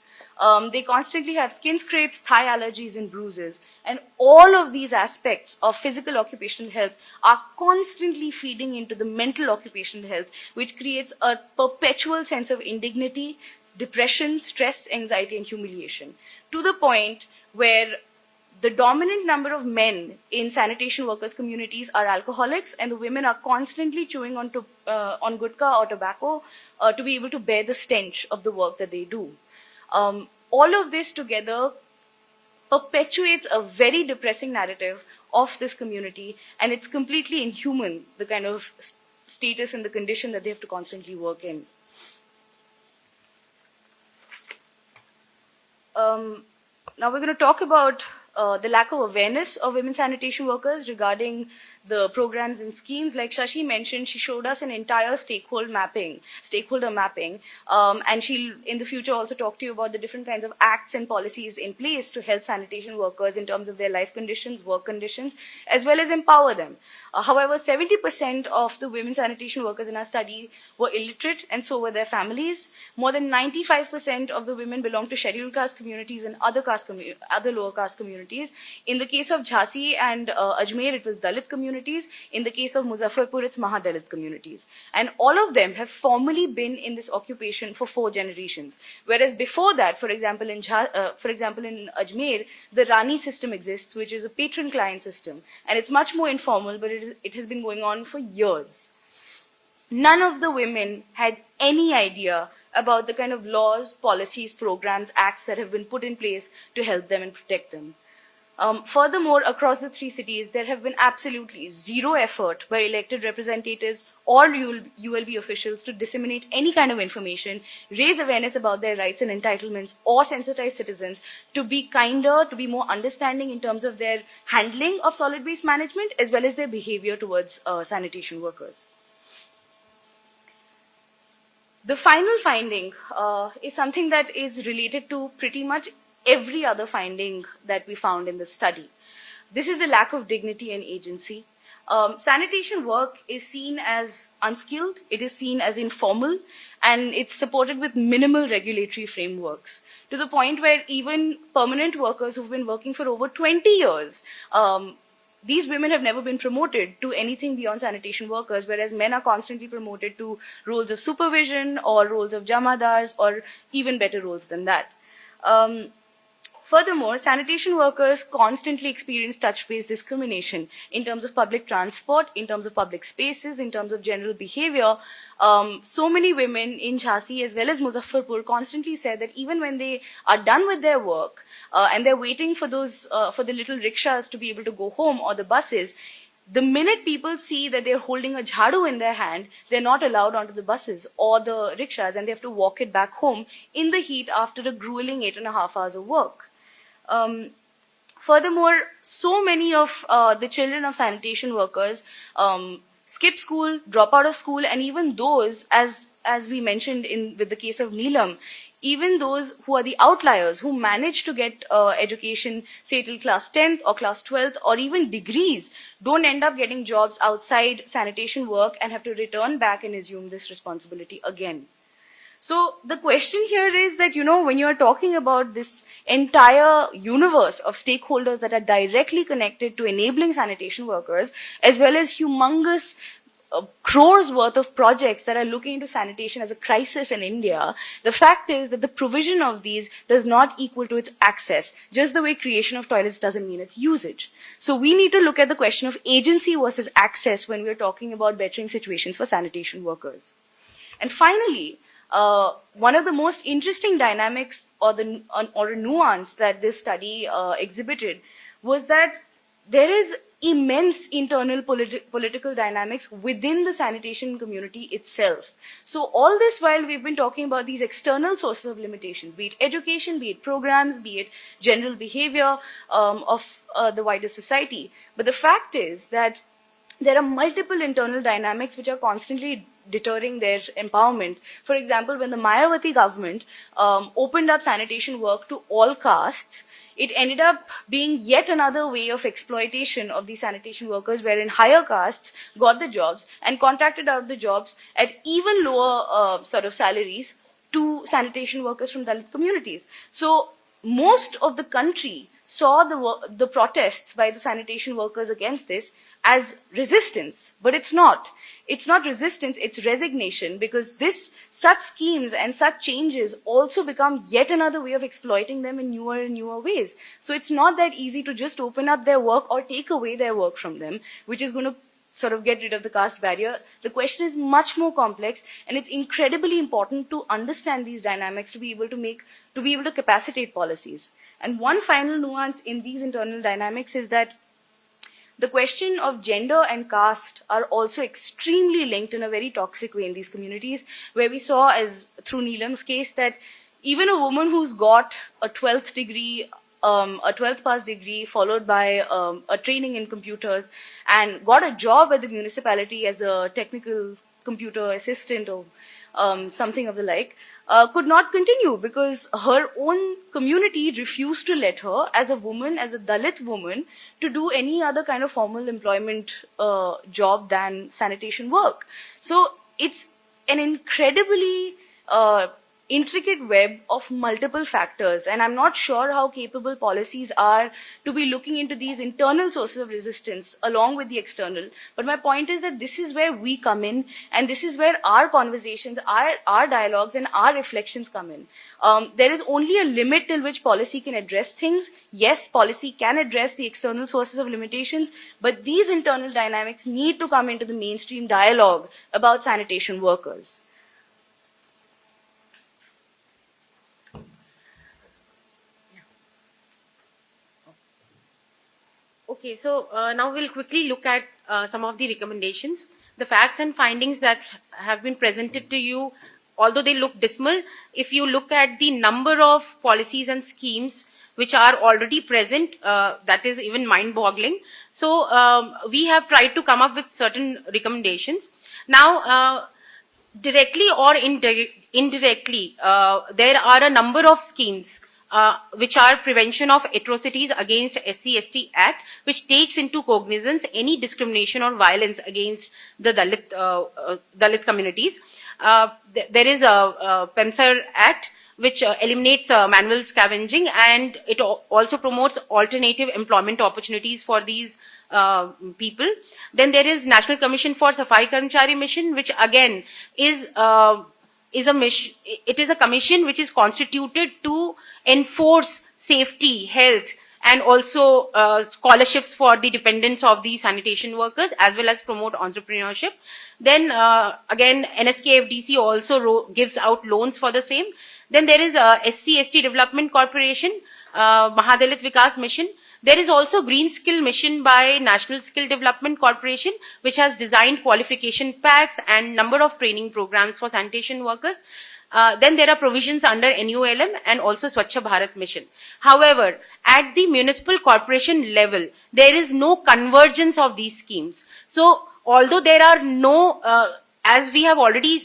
They constantly have skin scrapes, thigh allergies, and bruises. And all of these aspects of physical occupational health are constantly feeding into the mental occupational health, which creates a perpetual sense of indignity, depression, stress, anxiety, and humiliation, to the point where the dominant number of men in sanitation workers' communities are alcoholics, and the women are constantly chewing on gutka or tobacco to be able to bear the stench of the work that they do. All of this together perpetuates a very depressing narrative of this community, and it's completely inhuman, the kind of status and the condition that they have to constantly work in. Now we're going to talk about the lack of awareness of women sanitation workers regarding the programs and schemes. Like Shashi mentioned, she showed us an entire stakeholder mapping, and she'll in the future also talk to you about the different kinds of acts and policies in place to help sanitation workers in terms of their life conditions, work conditions, as well as empower them. However, 70% of the women sanitation workers in our study were illiterate, and so were their families. More than 95% of the women belong to scheduled caste communities and other lower caste communities. In the case of Jhansi and Ajmer, it was Dalit communities. In the case of Muzaffarpur, it's Mahadalit communities. And all of them have formally been in this occupation for 4 generations. Whereas before that, for example, in Ajmer, the Rani system exists, which is a patron-client system. And it's much more informal, but it has been going on for years. None of the women had any idea about the kind of laws, policies, programs, acts that have been put in place to help them and protect them. Furthermore, across the 3 cities, there have been absolutely zero effort by elected representatives or ULB officials to disseminate any kind of information, raise awareness about their rights and entitlements, or sensitize citizens to be kinder, to be more understanding in terms of their handling of solid waste management, as well as their behavior towards sanitation workers. The final finding is something that is related to pretty much every other finding that we found in the study. This is the lack of dignity and agency. Sanitation work is seen as unskilled, it is seen as informal, and it's supported with minimal regulatory frameworks, to the point where even permanent workers who've been working for over 20 years, these women have never been promoted to anything beyond sanitation workers, whereas men are constantly promoted to roles of supervision or roles of jamadars or even better roles than that. Furthermore, sanitation workers constantly experience touch-based discrimination in terms of public transport, in terms of public spaces, in terms of general behavior. So many women in Jhansi as well as Muzaffarpur constantly said that even when they are done with their work and they're waiting for for the little rickshaws to be able to go home or the buses, the minute people see that they're holding a jhadu in their hand, they're not allowed onto the buses or the rickshaws, and they have to walk it back home in the heat after a grueling 8.5 hours of work. Furthermore, so many of the children of sanitation workers skip school, drop out of school, and even those, as we mentioned with the case of Neelam, even those who are the outliers, who manage to get education, say till class 10th or class 12th, or even degrees, don't end up getting jobs outside sanitation work and have to return back and assume this responsibility again. So the question here is that, when you are talking about this entire universe of stakeholders that are directly connected to enabling sanitation workers, as well as humongous crores worth of projects that are looking into sanitation as a crisis in India, the fact is that the provision of these does not equal to its access, just the way creation of toilets doesn't mean its usage. So we need to look at the question of agency versus access when we're talking about bettering situations for sanitation workers. And finally, one of the most interesting dynamics or a nuance that this study exhibited was that there is immense internal political dynamics within the sanitation community itself. So all this while we've been talking about these external sources of limitations, be it education, be it programs, be it general behavior of the wider society. But the fact is that there are multiple internal dynamics which are constantly deterring their empowerment. For example, when the Mayawati government opened up sanitation work to all castes, it ended up being yet another way of exploitation of these sanitation workers, wherein higher castes got the jobs and contracted out the jobs at even lower sort of salaries to sanitation workers from Dalit communities. So most of the country saw the protests by the sanitation workers against this as resistance, but it's not. It's not resistance, it's resignation, because such schemes and such changes also become yet another way of exploiting them in newer and newer ways. So it's not that easy to just open up their work or take away their work from them, which is going to sort of get rid of the caste barrier. The question is much more complex, and it's incredibly important to understand these dynamics to be able to capacitate policies. And one final nuance in these internal dynamics is that the question of gender and caste are also extremely linked in a very toxic way in these communities, where we saw, as through Neelam's case, that even a woman who's got a 12th degree, a 12th pass degree, followed by a training in computers, and got a job at the municipality as a technical computer assistant or something of the like, could not continue because her own community refused to let her, as a woman, as a Dalit woman, to do any other kind of formal employment job than sanitation work. So it's an incredibly intricate web of multiple factors, and I'm not sure how capable policies are to be looking into these internal sources of resistance along with the external. But my point is that this is where we come in, and this is where our conversations, our dialogues, and our reflections come in. There is only a limit till which policy can address things. Yes, policy can address the external sources of limitations, but these internal dynamics need to come into the mainstream dialogue about sanitation workers. Okay, so now we'll quickly look at some of the recommendations. The facts and findings that have been presented to you, although they look dismal, if you look at the number of policies and schemes which are already present, that is even mind-boggling. So we have tried to come up with certain recommendations. Now, directly or indirectly, there are a number of schemes which are Prevention of Atrocities Against SC/ST Act, which takes into cognizance any discrimination or violence against the Dalit communities. There is a PEMSAR Act, which eliminates manual scavenging, and it also promotes alternative employment opportunities for these people. Then there is National Commission for Safai Karmchari Mission, which again is a mission. It is a commission which is constituted to enforce safety, health, and also scholarships for the dependents of the sanitation workers, as well as promote entrepreneurship. Then again, NSKFDC also gives out loans for the same. Then there is SC/ST Development Corporation, Mahadalit Vikas Mission. There is also Green Skill Mission by National Skill Development Corporation, which has designed qualification packs and number of training programs for sanitation workers. Then there are provisions under NULM and also Swachh Bharat Mission. However, at the municipal corporation level, there is no convergence of these schemes. So, although there are no, as we have already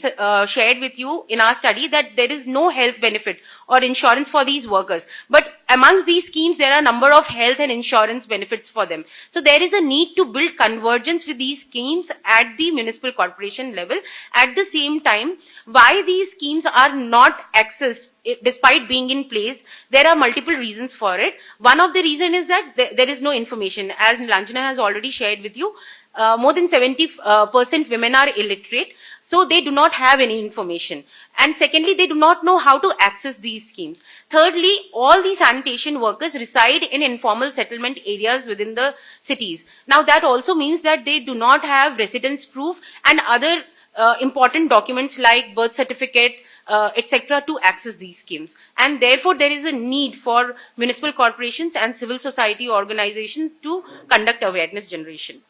shared with you in our study, that there is no health benefit or insurance for these workers. But amongst these schemes, there are a number of health and insurance benefits for them. So there is a need to build convergence with these schemes at the municipal corporation level. At the same time, why these schemes are not accessed despite being in place, there are multiple reasons for it. One of the reasons is that there is no information. As Nilanjana has already shared with you, more than 70% women are illiterate, so they do not have any information. And secondly, they do not know how to access these schemes. Thirdly, all these sanitation workers reside in informal settlement areas within the cities. Now, that also means that they do not have residence proof and other important documents like birth certificate, etc. to access these schemes. And therefore, there is a need for municipal corporations and civil society organizations to conduct awareness generation.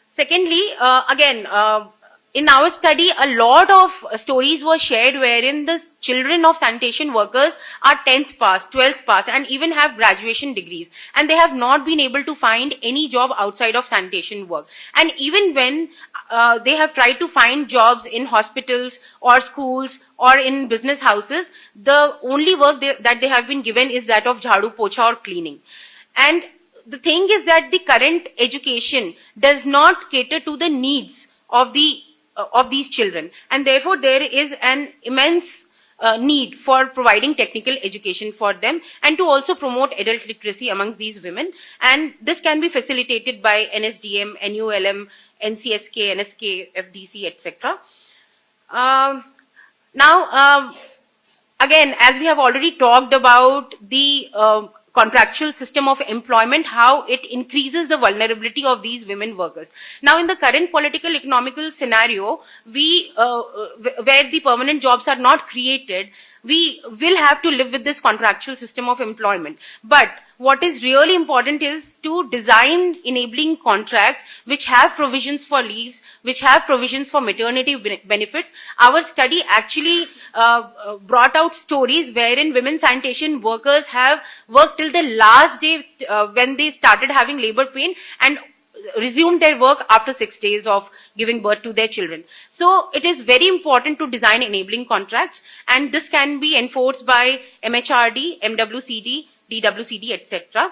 Secondly, again, in our study, a lot of stories were shared wherein the children of sanitation workers are 10th pass, 12th pass, and even have graduation degrees. And they have not been able to find any job outside of sanitation work. And even when they have tried to find jobs in hospitals or schools or in business houses, the only work that they have been given is that of jhadu, pocha, or cleaning. And the thing is that the current education does not cater to the needs of these children, and therefore there is an immense need for providing technical education for them and to also promote adult literacy amongst these women. And this can be facilitated by NSDM, NULM, NCSK, NSK, FDC, etc. Now, again, as we have already talked about the contractual system of employment, how it increases the vulnerability of these women workers. Now, in the current political economical scenario, where the permanent jobs are not created, we will have to live with this contractual system of employment. But what is really important is to design enabling contracts which have provisions for leaves, which have provisions for maternity benefits. Our study actually brought out stories wherein women sanitation workers have worked till the last day when they started having labor pain and resumed their work after 6 days of giving birth to their children. So it is very important to design enabling contracts, and this can be enforced by MHRD, MWCD, DWCD, etc.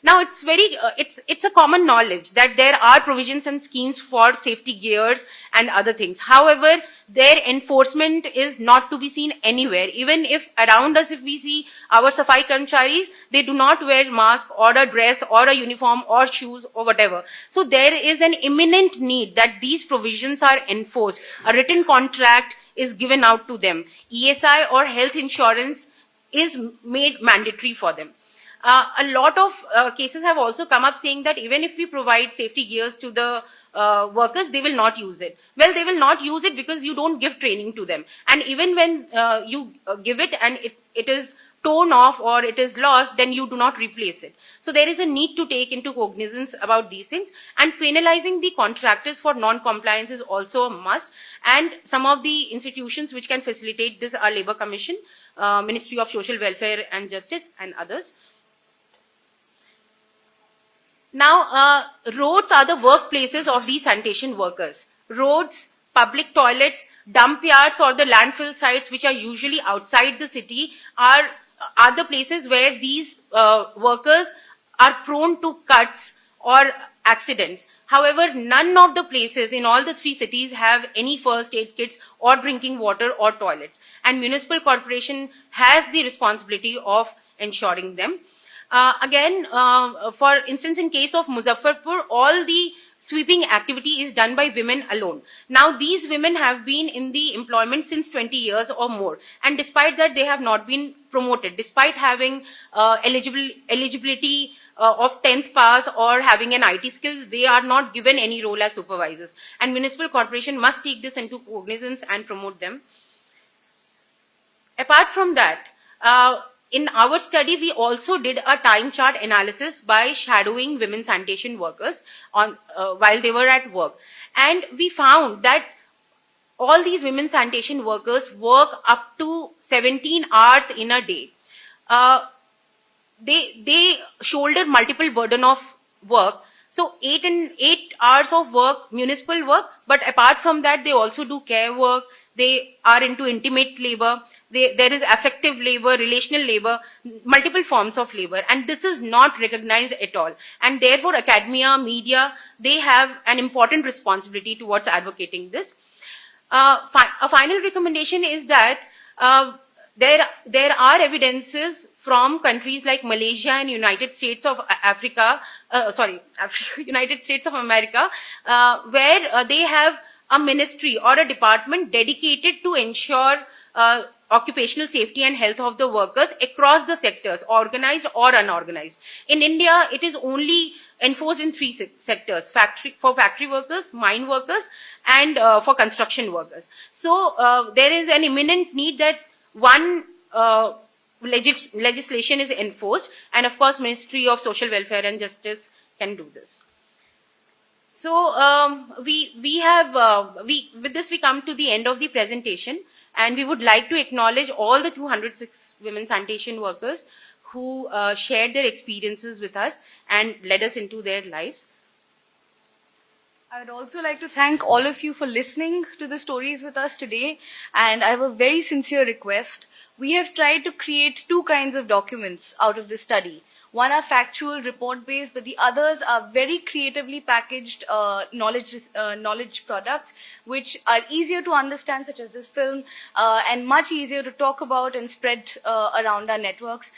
Now, it's a common knowledge that there are provisions and schemes for safety gears and other things. However, their enforcement is not to be seen anywhere. Even if around us, if we see our Safai Karmcharis, they do not wear mask or a dress or a uniform or shoes or whatever. So there is an imminent need that these provisions are enforced. A written contract is given out to them. ESI or health insurance is made mandatory for them. A lot of cases have also come up saying that even if we provide safety gears to the workers, they will not use it. Well, they will not use it because you don't give training to them. And even when you give it and it is torn off or it is lost, then you do not replace it. So there is a need to take into cognizance about these things, and penalizing the contractors for non-compliance is also a must. And some of the institutions which can facilitate this are Labour Commission, Ministry of Social Welfare and Justice, and others. Now, roads are the workplaces of these sanitation workers. Roads, public toilets, dump yards, or the landfill sites, which are usually outside the city, are are the places where these workers are prone to cuts or accidents. However, none of the places in all the 3 cities have any first aid kits or drinking water or toilets. And municipal corporation has the responsibility of ensuring them. For instance, in case of Muzaffarpur, all the sweeping activity is done by women alone. Now, these women have been in the employment since 20 years or more, and despite that, they have not been promoted, despite having eligibility of 10th pass or having an IT skills. They are not given any role as supervisors, and municipal corporation must take this into cognizance and promote them. Apart from that, in our study, we also did a time chart analysis by shadowing women sanitation workers on while they were at work. And we found that all these women sanitation workers work up to 17 hours in a day. They shoulder multiple burden of work. So 8 hours of work, municipal work, but apart from that, they also do care work. They are into intimate labor. There is affective labor, relational labor, multiple forms of labor, and this is not recognized at all. And therefore, academia, media, they have an important responsibility towards advocating this. A final recommendation is that there are evidences from countries like Malaysia and United States of United States of America, where they have a ministry or a department dedicated to ensure occupational safety and health of the workers across the sectors, organized or unorganized. In India, it is only enforced in 3 sectors: for factory workers, mine workers, and for construction workers. So there is an imminent need that one legislation is enforced, and of course, Ministry of Social Welfare and Justice can do this. So with this we come to the end of the presentation, and we would like to acknowledge all the 206 women sanitation workers who shared their experiences with us and led us into their lives. I would also like to thank all of you for listening to the stories with us today, and I have a very sincere request. We have tried to create 2 kinds of documents out of this study. One are factual, report-based, but the others are very creatively packaged knowledge products, which are easier to understand, such as this film, and much easier to talk about and spread around our networks.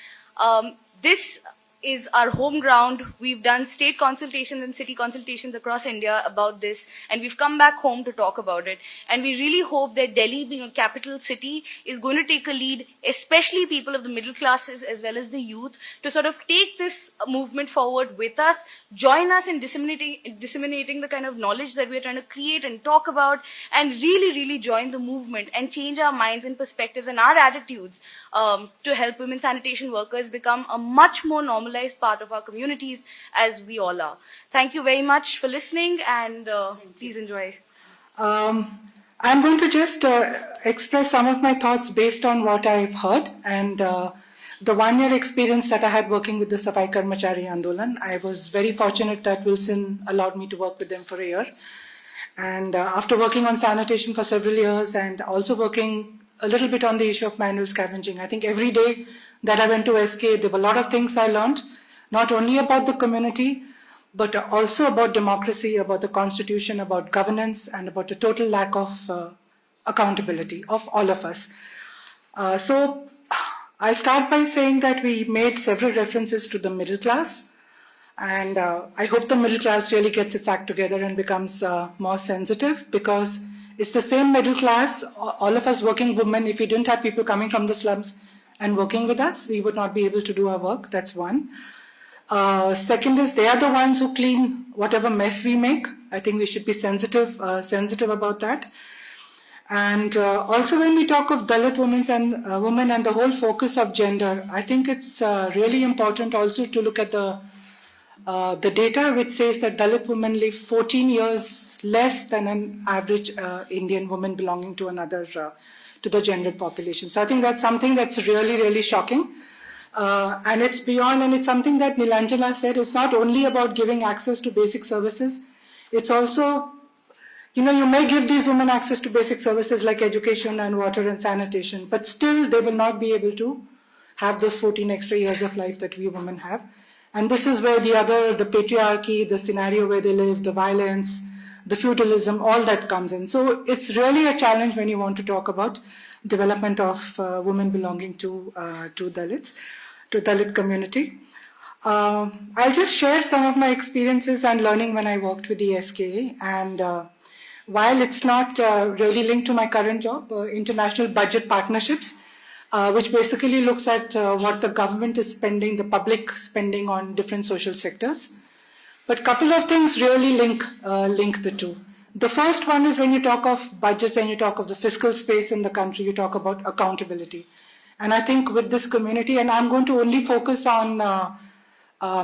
This is our home ground. We've done state consultations and city consultations across India about this, and we've come back home to talk about it. And we really hope that Delhi, being a capital city, is going to take a lead, especially people of the middle classes as well as the youth, to sort of take this movement forward with us, join us in disseminating the kind of knowledge that we're trying to create and talk about, and really join the movement and change our minds and perspectives and our attitudes to help women sanitation workers become a much more normalized part of our communities, as we all are. Thank you very much for listening, and please enjoy. I'm going to just express some of my thoughts based on what I've heard, and the 1-year experience that I had working with the Safai Karmachari Andolan. I was very fortunate that Wilson allowed me to work with them for a year. And after working on sanitation for several years and also working a little bit on the issue of manual scavenging, I think every day that I went to SK, there were a lot of things I learned, not only about the community, but also about democracy, about the constitution, about governance, and about the total lack of accountability of all of us. So I'll start by saying that we made several references to the middle class, and I hope the middle class really gets its act together and becomes more sensitive, because it's the same middle class, all of us working women. If we didn't have people coming from the slums and working with us, we would not be able to do our work. That's one. Second is, they are the ones who clean whatever mess we make. I think we should be sensitive about that. And also, when we talk of Dalit women and the whole focus of gender, I think it's really important also to look at the data which says that Dalit women live 14 years less than an average Indian woman belonging to another, to the gendered population. So I think that's something that's really shocking. And it's beyond, and it's something that Nilanjana said, it's not only about giving access to basic services, it's also, you may give these women access to basic services like education and water and sanitation, but still they will not be able to have those 14 extra years of life that we women have. And this is where the patriarchy, the scenario where they live, the violence, the feudalism, all that comes in. So it's really a challenge when you want to talk about development of women belonging to Dalits, to Dalit community. I'll just share some of my experiences and learning when I worked with the SKA. And while it's not really linked to my current job, international budget partnerships, which basically looks at what the government is spending, the public spending on different social sectors. But a couple of things really link the two. The first one is when you talk of budgets and you talk of the fiscal space in the country, you talk about accountability. And I think with this community, and I'm going to only focus on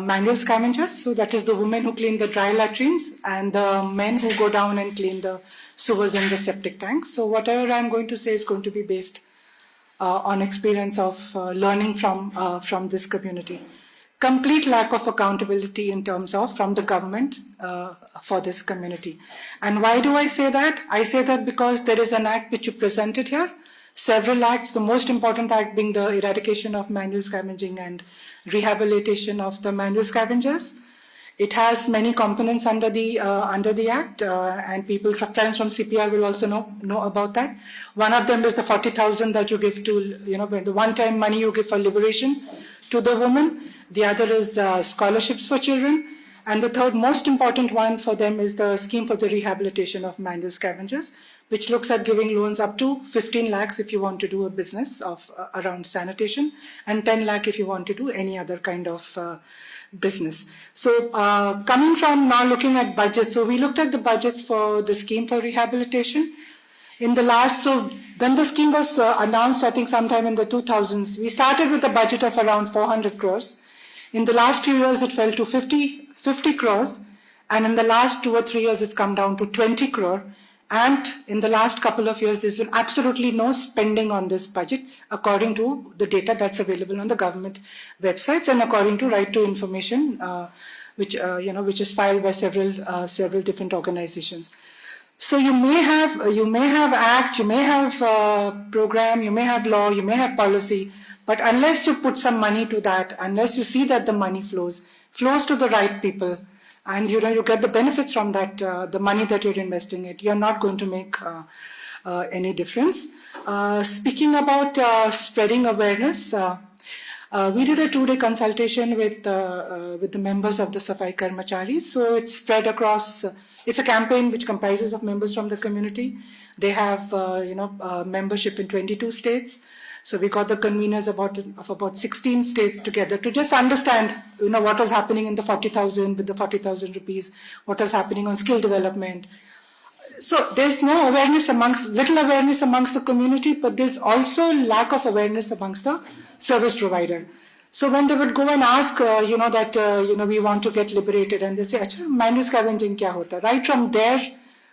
manual scavengers, so that is the women who clean the dry latrines and the men who go down and clean the sewers and the septic tanks. So whatever I'm going to say is going to be based on experience of learning from this community. Complete lack of accountability in terms of from the government for this community. And why do I say that? I say that because there is an act which you presented here, several acts, the most important act being the eradication of manual scavenging and rehabilitation of the manual scavengers. It has many components under the act, and people, friends from CPR will also know about that. One of them is the 40,000 that you give to, the one-time money you give for liberation to the woman. The other is scholarships for children. And the third most important one for them is the scheme for the rehabilitation of manual scavengers, which looks at giving loans up to 15 lakhs if you want to do a business of around sanitation, and 10 lakh if you want to do any other kind of business. So coming from now looking at budgets, so we looked at the budgets for the scheme for rehabilitation. In the last, so when the scheme was announced, I think sometime in the 2000s, we started with a budget of around 400 crores. In the last few years, it fell to 50 crores. And in the last 2 or 3 years, it's come down to 20 crore. And in the last couple of years, there's been absolutely no spending on this budget, according to the data that's available on the government websites and according to Right to Information, which is filed by several different organizations. So you may have act, you may have program, you may have law, you may have policy, but unless you put some money to that, unless you see that the money flows to the right people, and you get the benefits from that, the money that you're investing it, you're not going to make any difference. Speaking about spreading awareness, we did a 2-day consultation with the members of the Safai Karmacharis. So it's spread across. It's a campaign which comprises of members from the community. They have membership in 22 states. So we got the conveners of about 16 states together to just understand, what was happening in the 40,000 with the 40,000 rupees, what was happening on skill development. So there's little awareness amongst the community, but there's also lack of awareness amongst the service provider. So when they would go and ask, we want to get liberated, and they say, "Acha, manual scavenging kya hota?" Right from there,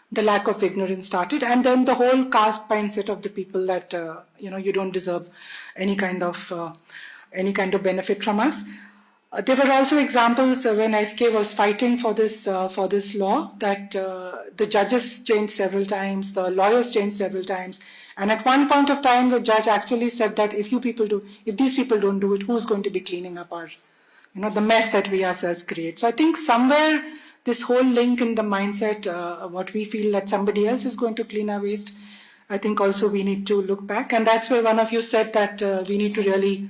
the lack of ignorance started, and then the whole caste mindset of the people that you don't deserve any kind of benefit from us. There were also examples when SK was fighting for this law that the judges changed several times, the lawyers changed several times, and at one point of time the judge actually said that if these people don't do it, who's going to be cleaning up our, the mess that we ourselves create? So I think somewhere this whole link in the mindset, what we feel that somebody else is going to clean our waste, I think also we need to look back, and that's where one of you said that we need to really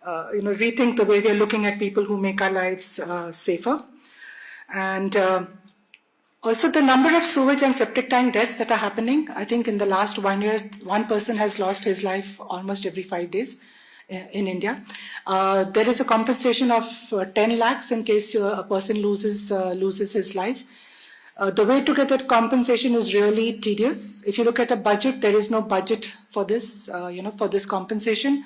rethink the way we are looking at people who make our lives safer. And also the number of sewage and septic tank deaths that are happening, I think in the last 1 year, one person has lost his life almost every 5 days in India. There is a compensation of 10 lakhs in case a person loses his life. The way to get that compensation is really tedious. If you look at a budget, there is no budget for this, for this compensation.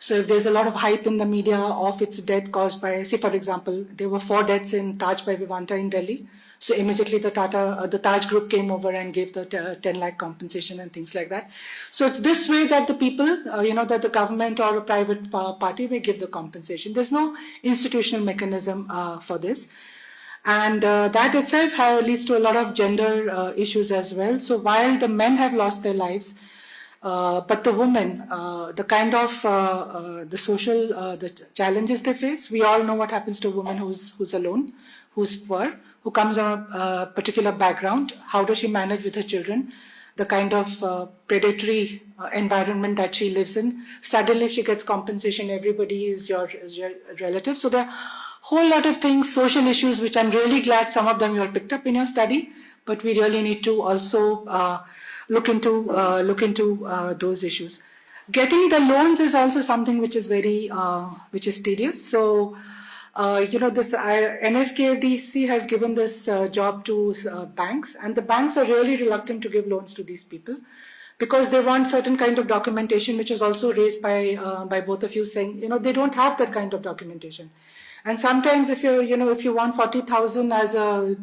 So if there's a lot of hype in the media of its death caused by, say for example, there were 4 deaths in Taj by Vivanta in Delhi. So immediately the Taj group came over and gave the 10 lakh compensation and things like that. So it's this way that the people, that the government or a private party may give the compensation. There's no institutional mechanism for this. And that itself leads to a lot of gender issues as well. So while the men have lost their lives, But the women, the kind of the social the challenges they face, we all know what happens to a woman who's alone, who's poor, who comes from a particular background. How does she manage with her children? The kind of predatory environment that she lives in. Suddenly, if she gets compensation, everybody is your relative. So there are a whole lot of things, social issues, which I'm really glad some of them you all picked up in your study. But we really need to also look into those issues. Getting the loans is also something which is very which is tedious. So this NSKDC has given this job to banks, and the banks are really reluctant to give loans to these people because they want certain kind of documentation, which is also raised by both of you, saying they don't have that kind of documentation. And sometimes if you want 40,000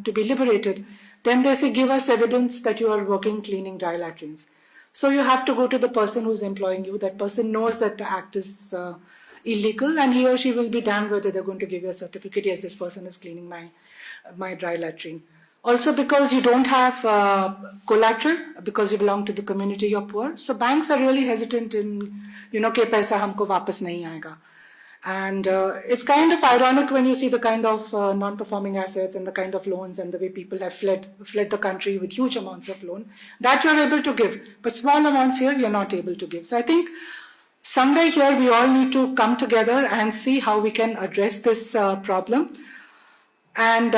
to be liberated, then they say give us evidence that you are working cleaning dry latrines. So you have to go to the person who's employing you. That person knows that the act is illegal, and he or she will be damned whether they're going to give you a certificate. Yes, this person is cleaning my dry latrine. Also, because you don't have collateral, because you belong to the community, you're poor. So banks are really hesitant in, ke paisa humko wapas nahi aayega. And it's kind of ironic when you see the kind of non-performing assets and the kind of loans and the way people have fled the country with huge amounts of loan that you're able to give. But small amounts here, you're not able to give. So I think someday here we all need to come together and see how we can address this problem. And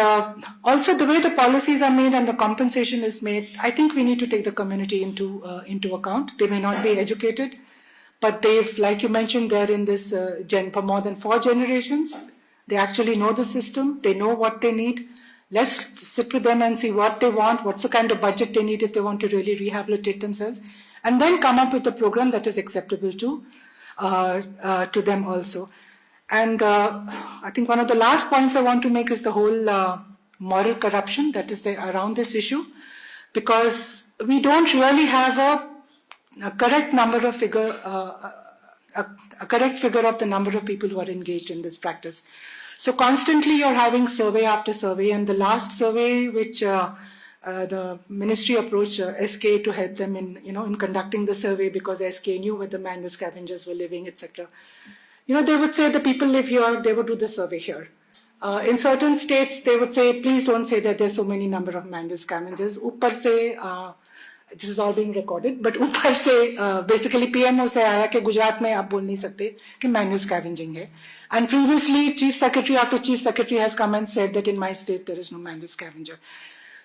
also the way the policies are made and the compensation is made, I think we need to take the community into account. They may not be educated, but they've, like you mentioned, they're in this for more than 4 generations. They actually know the system. They know what they need. Let's sit with them and see what they want, what's the kind of budget they need if they want to really rehabilitate themselves, and then come up with a program that is acceptable to them also. And I think one of the last points I want to make is the whole moral corruption that is there around this issue, because we don't really have a correct figure of the number of people who are engaged in this practice. So constantly you're having survey after survey, and the last survey which the ministry approached SK to help them in conducting the survey, because SK knew where the manual scavengers were living, etc. They would say the people live here, they would do the survey here. In certain states, they would say, please don't say that there's so many number of manual scavengers. Upar se, this is all being recorded, but upar se, basically PMO se aaya कि गुजरात में आप बोल नहीं सकते कि manual scavenging है. And previously, Chief Secretary after Chief Secretary has come and said that in my state there is no manual scavenger.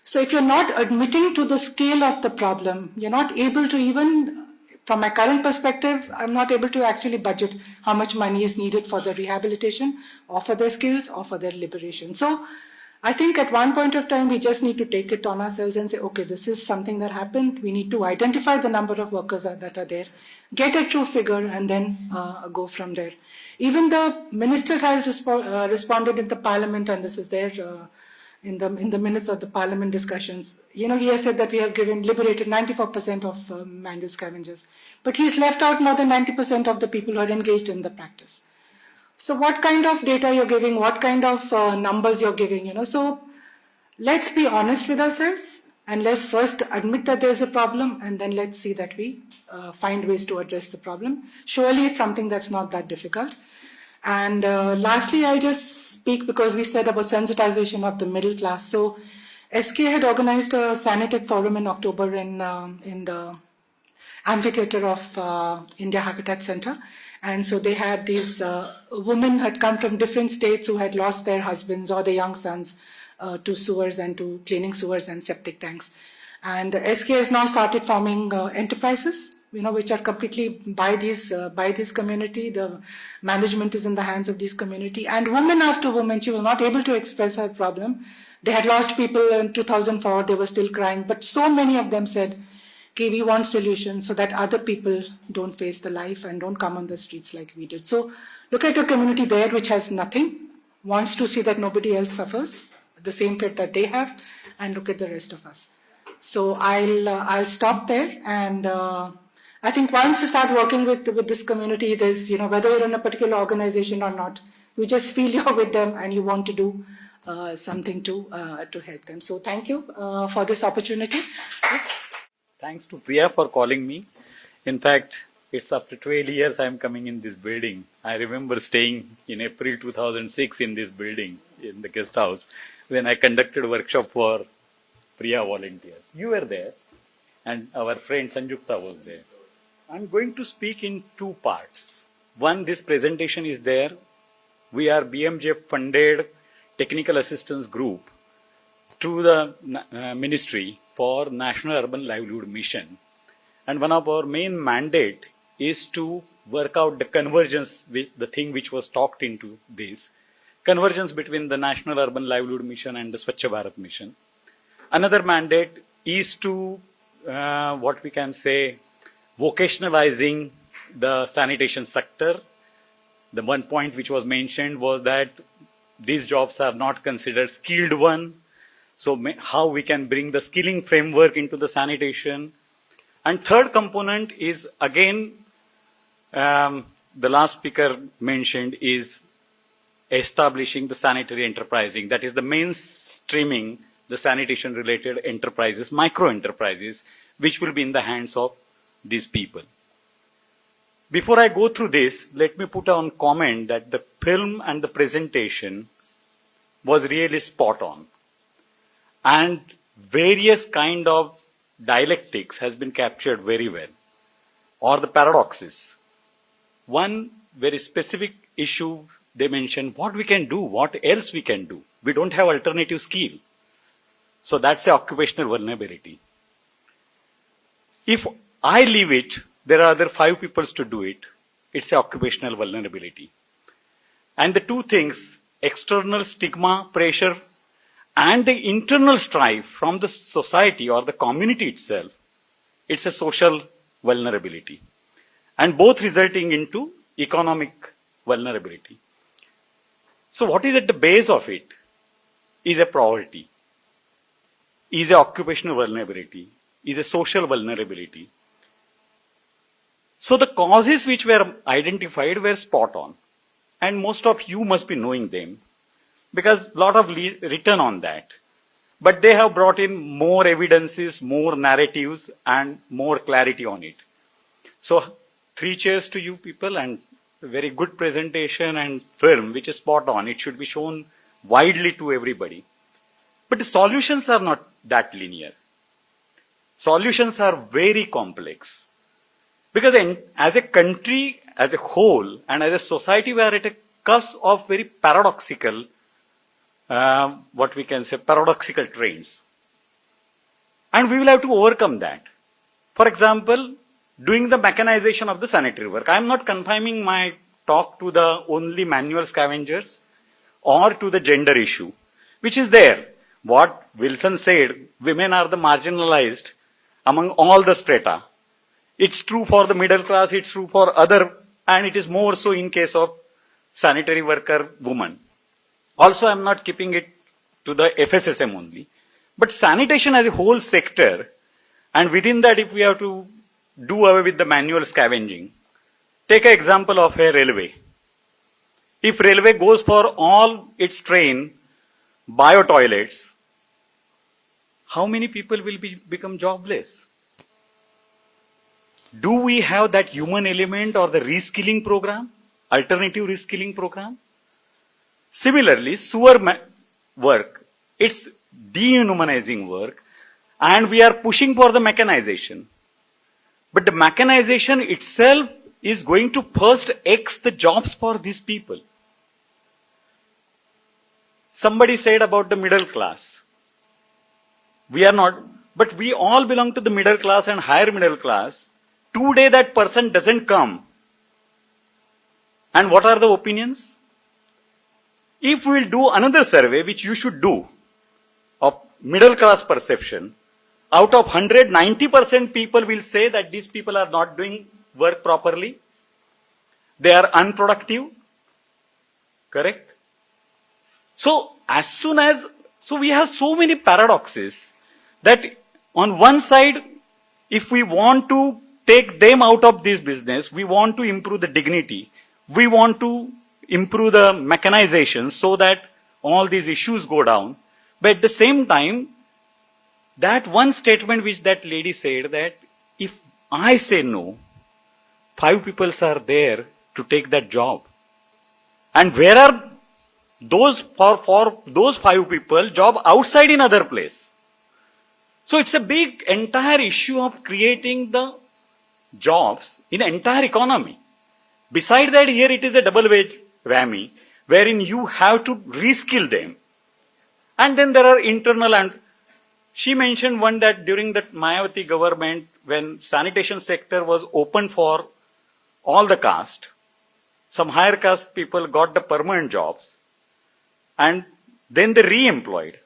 So if you're not admitting to the scale of the problem, you're not able to even, from my current perspective, I'm not able to actually budget how much money is needed for the rehabilitation or for their skills or for their liberation. So I think at one point of time, we just need to take it on ourselves and say, okay, this is something that happened. We need to identify the number of workers that are there, get a true figure, and then go from there. Even the minister has responded in the parliament, and this is there in the minutes of the parliament discussions. He has said that we have liberated 94% of manual scavengers, but he's left out more than 90% of the people who are engaged in the practice. So what kind of data you're giving, what kind of numbers you're giving, so let's be honest with ourselves, and let's first admit that there's a problem, and then let's see that we find ways to address the problem. Surely it's something that's not that difficult. And lastly, I'll just speak because we said about sensitization of the middle class. So SK had organized a Sanitech forum in October in the amphitheater of India Habitat Center. And so they had these women had come from different states who had lost their husbands or their young sons to sewers and to cleaning sewers and septic tanks. And SK has now started forming enterprises, which are completely by this community. The management is in the hands of this community. And woman after woman, she was not able to express her problem. They had lost people in 2004, they were still crying. But so many of them said, okay, we want solutions so that other people don't face the life and don't come on the streets like we did. So look at a community there which has nothing, wants to see that nobody else suffers the same fate that they have, and look at the rest of us. So I'll stop there, and I think once you start working with this community, there's whether you're in a particular organization or not, you just feel you're with them and you want to do something to help them. So thank you for this opportunity. Thanks to Priya for calling me. In fact, it's after 12 years I'm coming in this building. I remember staying in April 2006 in this building, in the guest house, when I conducted a workshop for Priya volunteers. You were there, and our friend Sanjukta was there. I'm going to speak in two parts. One, this presentation is there. We are BMJ funded technical assistance group to the ministry for National Urban Livelihood Mission. And one of our main mandate is to work out the convergence, with the thing which was talked into this, convergence between the National Urban Livelihood Mission and the Swachh Bharat Mission. Another mandate is to, what we can say, vocationalizing the sanitation sector. The one point which was mentioned was that these jobs are not considered skilled one. So how we can bring the skilling framework into the sanitation. And third component is, again, the last speaker mentioned, is establishing the sanitary enterprising. That is the mainstreaming the sanitation related enterprises, micro enterprises, which will be in the hands of these people. Before I go through this, let me put on comment that the film and the presentation was really spot on. And various kind of dialectics has been captured very well, or the paradoxes. One very specific issue they mentioned, what we can do, what else we can do. We don't have alternative skill. So that's the occupational vulnerability. If I leave it, there are other 5 people to do it. It's the occupational vulnerability. And the two things, external stigma, pressure, and the internal strife from the society or the community itself, it's a social vulnerability. And both resulting into economic vulnerability. So what is at the base of it is a poverty, is a occupational vulnerability, is a social vulnerability. So the causes which were identified were spot on. And most of you must be knowing them, because a lot of written on that. But they have brought in more evidences, more narratives, and more clarity on it. So 3 cheers to you people, and a very good presentation and film, which is spot on. It should be shown widely to everybody. But the solutions are not that linear. Solutions are very complex. Because as a country, as a whole, and as a society, we are at a cusp of very paradoxical, what we can say, paradoxical trends. And we will have to overcome that. For example, doing the mechanization of the sanitary work. I am not confining my talk to the only manual scavengers or to the gender issue, which is there. What Wilson said, women are the marginalized among all the strata. It's true for the middle class, it's true for other, and it is more so in case of sanitary worker woman. Also, I'm not keeping it to the FSSM only, but sanitation as a whole sector, and within that, if we have to do away with the manual scavenging, take an example of a railway. If railway goes for all its train bio toilets, how many people will become jobless? Do we have that human element or the reskilling program, alternative reskilling program? Similarly, sewer work, it's dehumanizing work, and we are pushing for the mechanization. But the mechanization itself is going to first X the jobs for these people. Somebody said about the middle class. We are not, but we all belong to the middle class and higher middle class. Today that person doesn't come. And what are the opinions? If we'll do another survey, which you should do, of middle class perception, out of 100, 90% people will say that these people are not doing work properly. They are unproductive. Correct? So as soon as, so we have so many paradoxes that on one side, if we want to take them out of this business, we want to improve the dignity, we want to improve the mechanization so that all these issues go down. But at the same time, that one statement which that lady said, that if I say no, 5 people are there to take that job. And where are those for those 5 people job outside in other place? So it's a big entire issue of creating the jobs in the entire economy. Beside that, here it is a double wage whammy, wherein you have to reskill them. And then there are internal, and she mentioned one that during the Mayawati government, when sanitation sector was open for all the caste, some higher caste people got the permanent jobs and then they re-employed.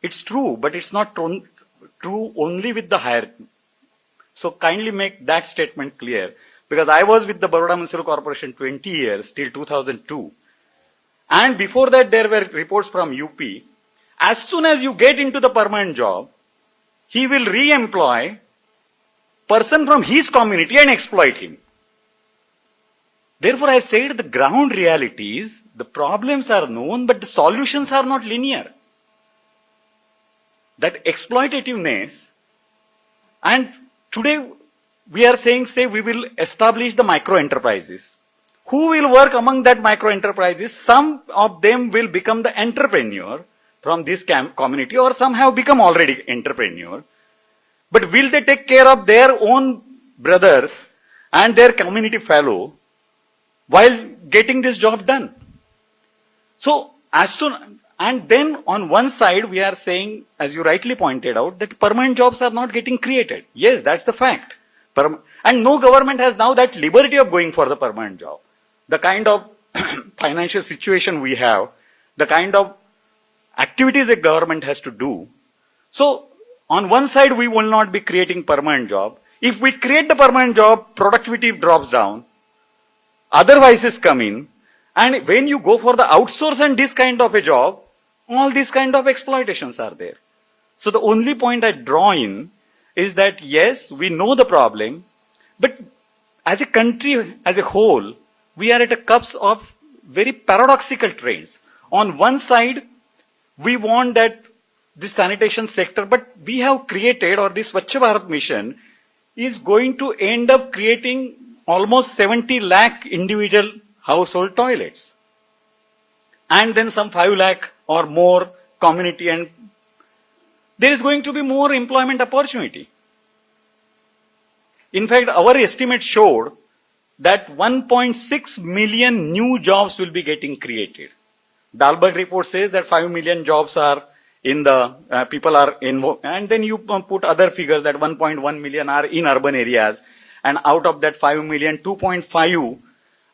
It's true, but it's not true only with the higher. So kindly make that statement clear, because I was with the Baroda Municipal Corporation 20 years till 2002. And before that there were reports from UP. As soon as you get into the permanent job, he will re-employ person from his community and exploit him. Therefore, I said the ground realities, the problems are known, but the solutions are not linear. That exploitativeness, and today we are saying, say, we will establish the micro enterprises. Who will work among that micro enterprises? Some of them will become the entrepreneur from this community, or some have become already entrepreneur. But will they take care of their own brothers and their community fellow while getting this job done? So as soon, and then on one side we are saying, as you rightly pointed out, that permanent jobs are not getting created. Yes, that's the fact. And no government has now that liberty of going for the permanent job. The kind of financial situation we have, the kind of activities a government has to do. So on one side we will not be creating permanent job. If we create the permanent job, productivity drops down, other vices come in, and when you go for the outsource and this kind of a job, all these kind of exploitations are there. So the only point I draw in is that yes, we know the problem, but as a country, as a whole, we are at a cusp of very paradoxical trends. On one side, we want that this sanitation sector, but we have created, or this Swachh Bharat mission is going to end up creating almost 70 lakh individual household toilets. And then some 5 lakh or more community, and there is going to be more employment opportunity. In fact, our estimate showed that 1.6 million new jobs will be getting created. Dalberg report says that 5 million jobs are in the, people are in, and then you put other figures that 1.1 million are in urban areas, and out of that 5 million, 2.5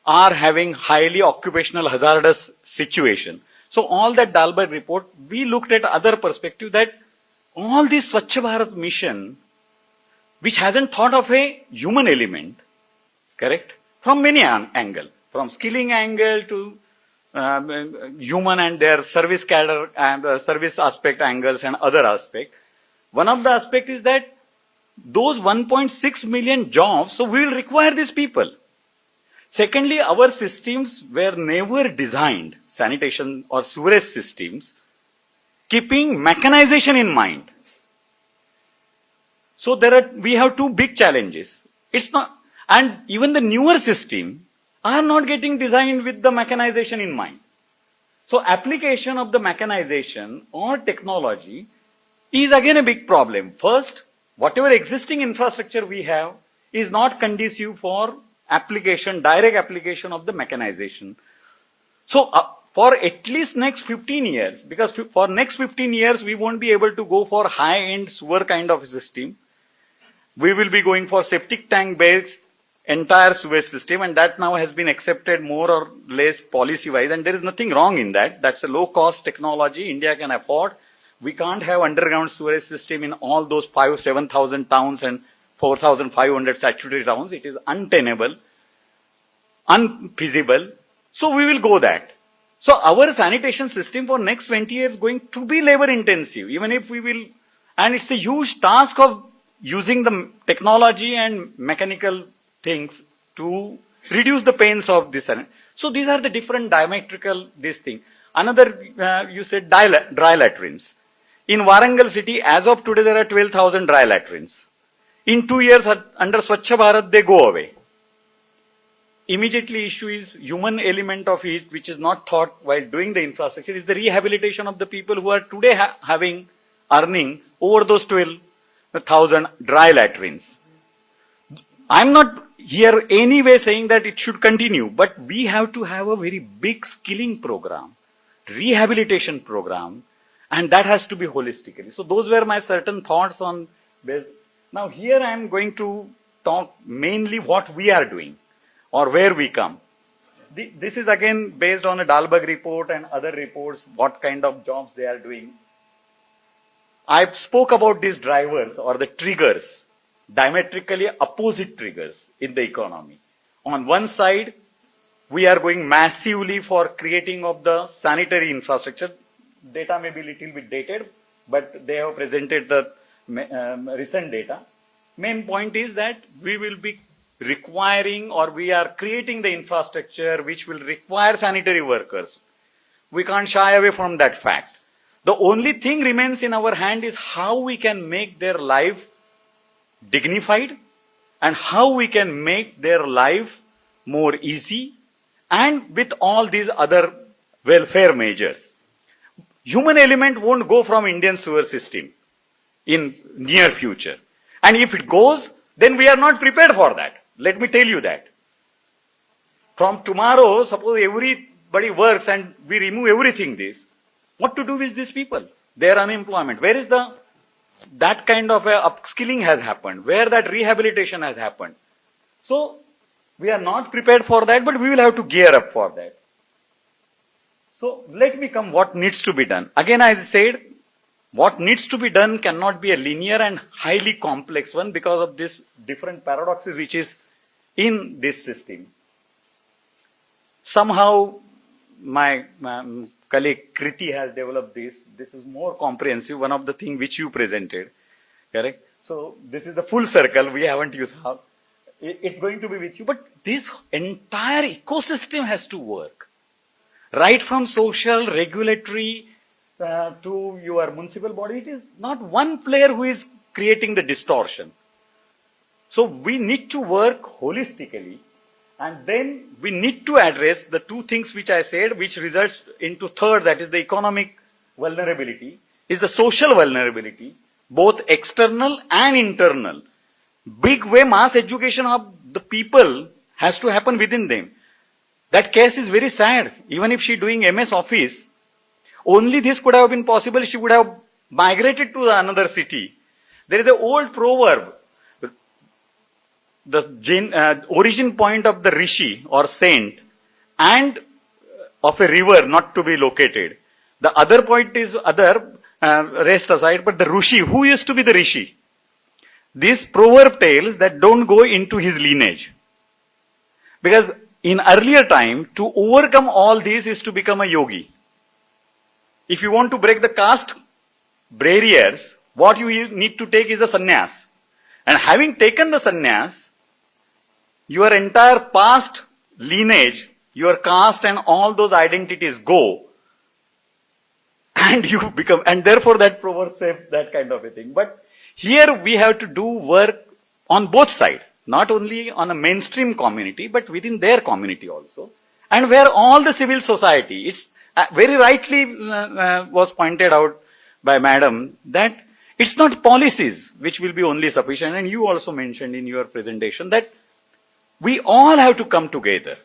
are having highly occupational hazardous situation. So all that Dalberg report, we looked at other perspective that all this Swachh Bharat mission, which hasn't thought of a human element, correct? From many angle, from skilling angle to human and their service cadre and service aspect angles and other aspect. One of the aspect is that those 1.6 million jobs, so we will require these people. Secondly, our systems were never designed, sanitation or sewerage systems, keeping mechanization in mind. So we have two big challenges. It's not, and even the newer system are not getting designed with the mechanization in mind. So application of the mechanization or technology is again a big problem. First, whatever existing infrastructure we have is not conducive for application, direct application of the mechanization. So for at least next 15 years, because for next 15 years we won't be able to go for high-end sewer kind of a system. We will be going for septic tank based entire sewage system, and that now has been accepted more or less policy wise, and there is nothing wrong in that. That's a low cost technology India can afford. We can't have underground sewage system in all those 7,000 towns and 4,500 statutory towns. It is untenable, unfeasible. So we will go that. So our sanitation system for next 20 years is going to be labor intensive, even if we will, and it's a huge task of using the technology and mechanical things to reduce the pains of this. So these are the different diametrical, this thing. Another, you said dry latrines. In Warangal city, as of today, there are 12,000 dry latrines. In 2 years, under Swachh Bharat, they go away. immediately issue is human element of it, which is not thought while doing the infrastructure, is the rehabilitation of the people who are today earning over those 12,000 dry latrines. I'm not here anyway saying that it should continue, but we have to have a very big skilling program, rehabilitation program, and that has to be holistically. So those were my certain thoughts on this. Now here I am going to talk mainly what we are doing or where we come. This is again based on a Dalberg report and other reports, what kind of jobs they are doing. I spoke about these drivers or the triggers, diametrically opposite triggers in the economy. On one side, we are going massively for creating of the sanitary infrastructure. Data may be little bit dated, but they have presented the recent data. Main point is that we will be requiring or we are creating the infrastructure which will require sanitary workers. We can't shy away from that fact. The only thing remains in our hand is how we can make their life dignified and how we can make their life more easy and with all these other welfare measures. Human element won't go from Indian sewer system in near future. And if it goes, then we are not prepared for that. Let me tell you that. From tomorrow, suppose everybody works and we remove everything this, what to do with these people? Their unemployment. Where is that kind of upskilling has happened? Where that rehabilitation has happened? So, we are not prepared for that, but we will have to gear up for that. So, let me come what needs to be done. Again, as I said, what needs to be done cannot be a linear and highly complex one because of this different paradoxes which is in this system. Somehow, my colleague Kriti has developed this. This is more comprehensive, one of the things which you presented. Correct? So, this is the full circle. We haven't used half. It's going to be with you. But this entire ecosystem has to work. Right from social, regulatory, to your municipal body, it is not one player who is creating the distortion. So we need to work holistically and then we need to address the two things which I said, which results into third, that is the economic vulnerability, is the social vulnerability, both external and internal. Big way mass education of the people has to happen within them. That case is very sad. Even if she doing MS Office, only this could have been possible, she would have migrated to another city. There is an old proverb, the origin point of the rishi or saint and of a river not to be located. The other point is rest aside, but the rishi, who used to be the rishi? This proverb tells that don't go into his lineage. Because in earlier time, to overcome all these is to become a yogi. If you want to break the caste barriers, what you need to take is a sannyas. And having taken the sannyas, your entire past lineage, your caste and all those identities go. And you become, and therefore that proverb says that kind of a thing. But here we have to do work on both sides. Not only on a mainstream community, but within their community also. And where all the civil society, it's very rightly was pointed out by madam that it's not policies which will be only sufficient, and you also mentioned in your presentation that we all have to come together.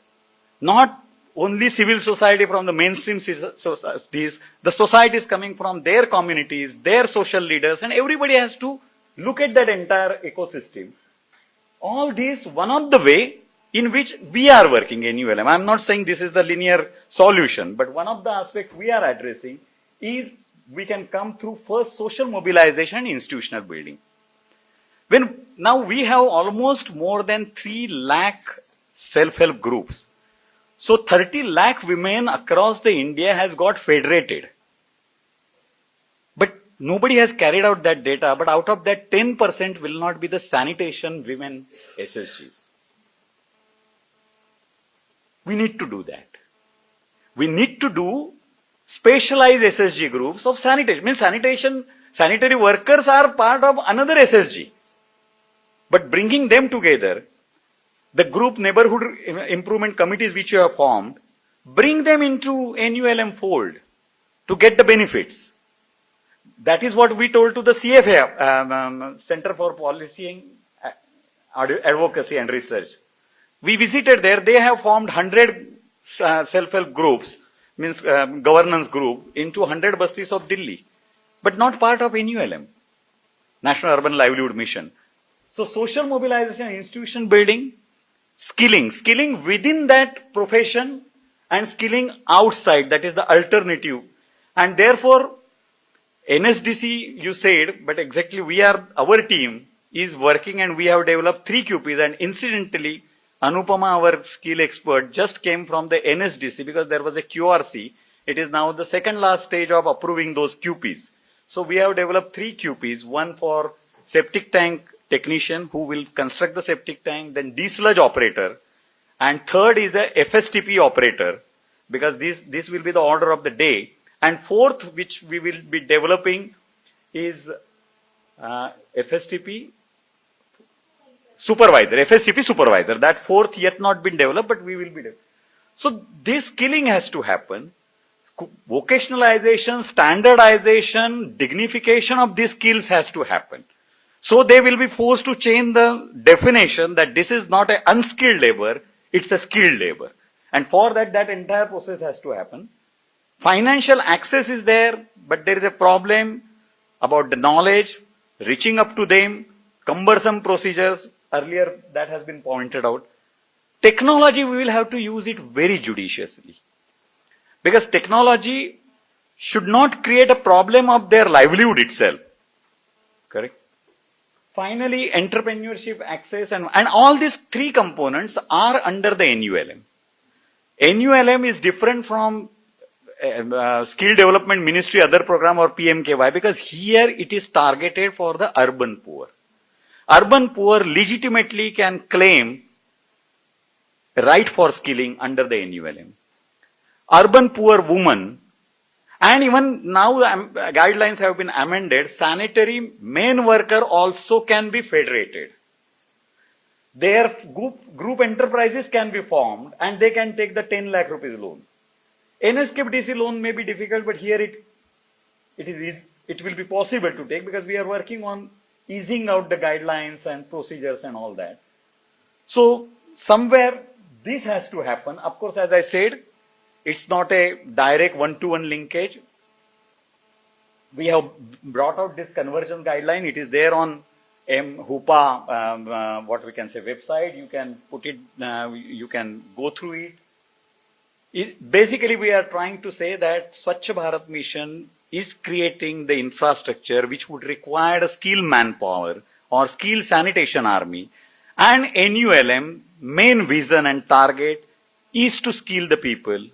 Not only civil society from the mainstream societies, the societies coming from their communities, their social leaders, and everybody has to look at that entire ecosystem. All this, one of the way in which we are working in ULM. I'm not saying this is the linear solution, but one of the aspects we are addressing is we can come through first social mobilization and institutional building. When now we have almost more than 3 lakh self-help groups. So 30 lakh women across the India has got federated. But nobody has carried out that data, but out of that 10% will not be the sanitation women SSGs. We need to do that. We need to do specialized SSG groups of sanitation. Means sanitary workers are part of another SSG. But bringing them together, the group neighborhood improvement committees which you have formed, bring them into NULM fold to get the benefits. That is what we told to the CFA, Center for Policy and Advocacy and Research. We visited there. They have formed 100 self-help groups, means governance group, into 100 bastis of Delhi, but not part of NULM, National Urban Livelihood Mission. So social mobilization, institution building, skilling within that profession and skilling outside, that is the alternative. And therefore, NSDC, you said, but exactly our team is working and we have developed 3 QPs, and incidentally, Anupama, our skill expert, just came from the NSDC because there was a QRC. It is now the second last stage of approving those QPs. So we have developed 3 QPs, one for septic tank technician who will construct the septic tank, then desludge operator, and third is a FSTP operator, because this will be the order of the day. And fourth, which we will be developing, is FSTP supervisor. That fourth yet not been developed, but we will be developing. So this skilling has to happen. Vocationalization, standardization, dignification of these skills has to happen. So they will be forced to change the definition that this is not an unskilled labor, it's a skilled labor. And for that entire process has to happen. Financial access is there, but there is a problem about the knowledge, reaching up to them, cumbersome procedures. Earlier that has been pointed out. Technology, we will have to use it very judiciously. Because technology should not create a problem of their livelihood itself. Correct? Finally, entrepreneurship, access, and all these 3 components are under the NULM. NULM is different from Skill Development Ministry, other program, or PMKY, because here it is targeted for the urban poor. Urban poor legitimately can claim right for skilling under the NULM. Urban poor women, and even now guidelines have been amended, sanitary main worker also can be federated. Their group enterprises can be formed and they can take the 10 lakh rupees loan. NSKFDC loan may be difficult, but here it will be possible to take, because we are working on easing out the guidelines and procedures and all that. So somewhere this has to happen. Of course, as I said, it's not a direct one-to-one linkage. We have brought out this conversion guideline. It is there on HUPA, what we can say, website. You can put it, you can go through it. Basically, we are trying to say that Swachh Bharat Mission is creating the infrastructure which would require a skilled manpower or skilled sanitation army. And NULM main vision and target is to skill the people,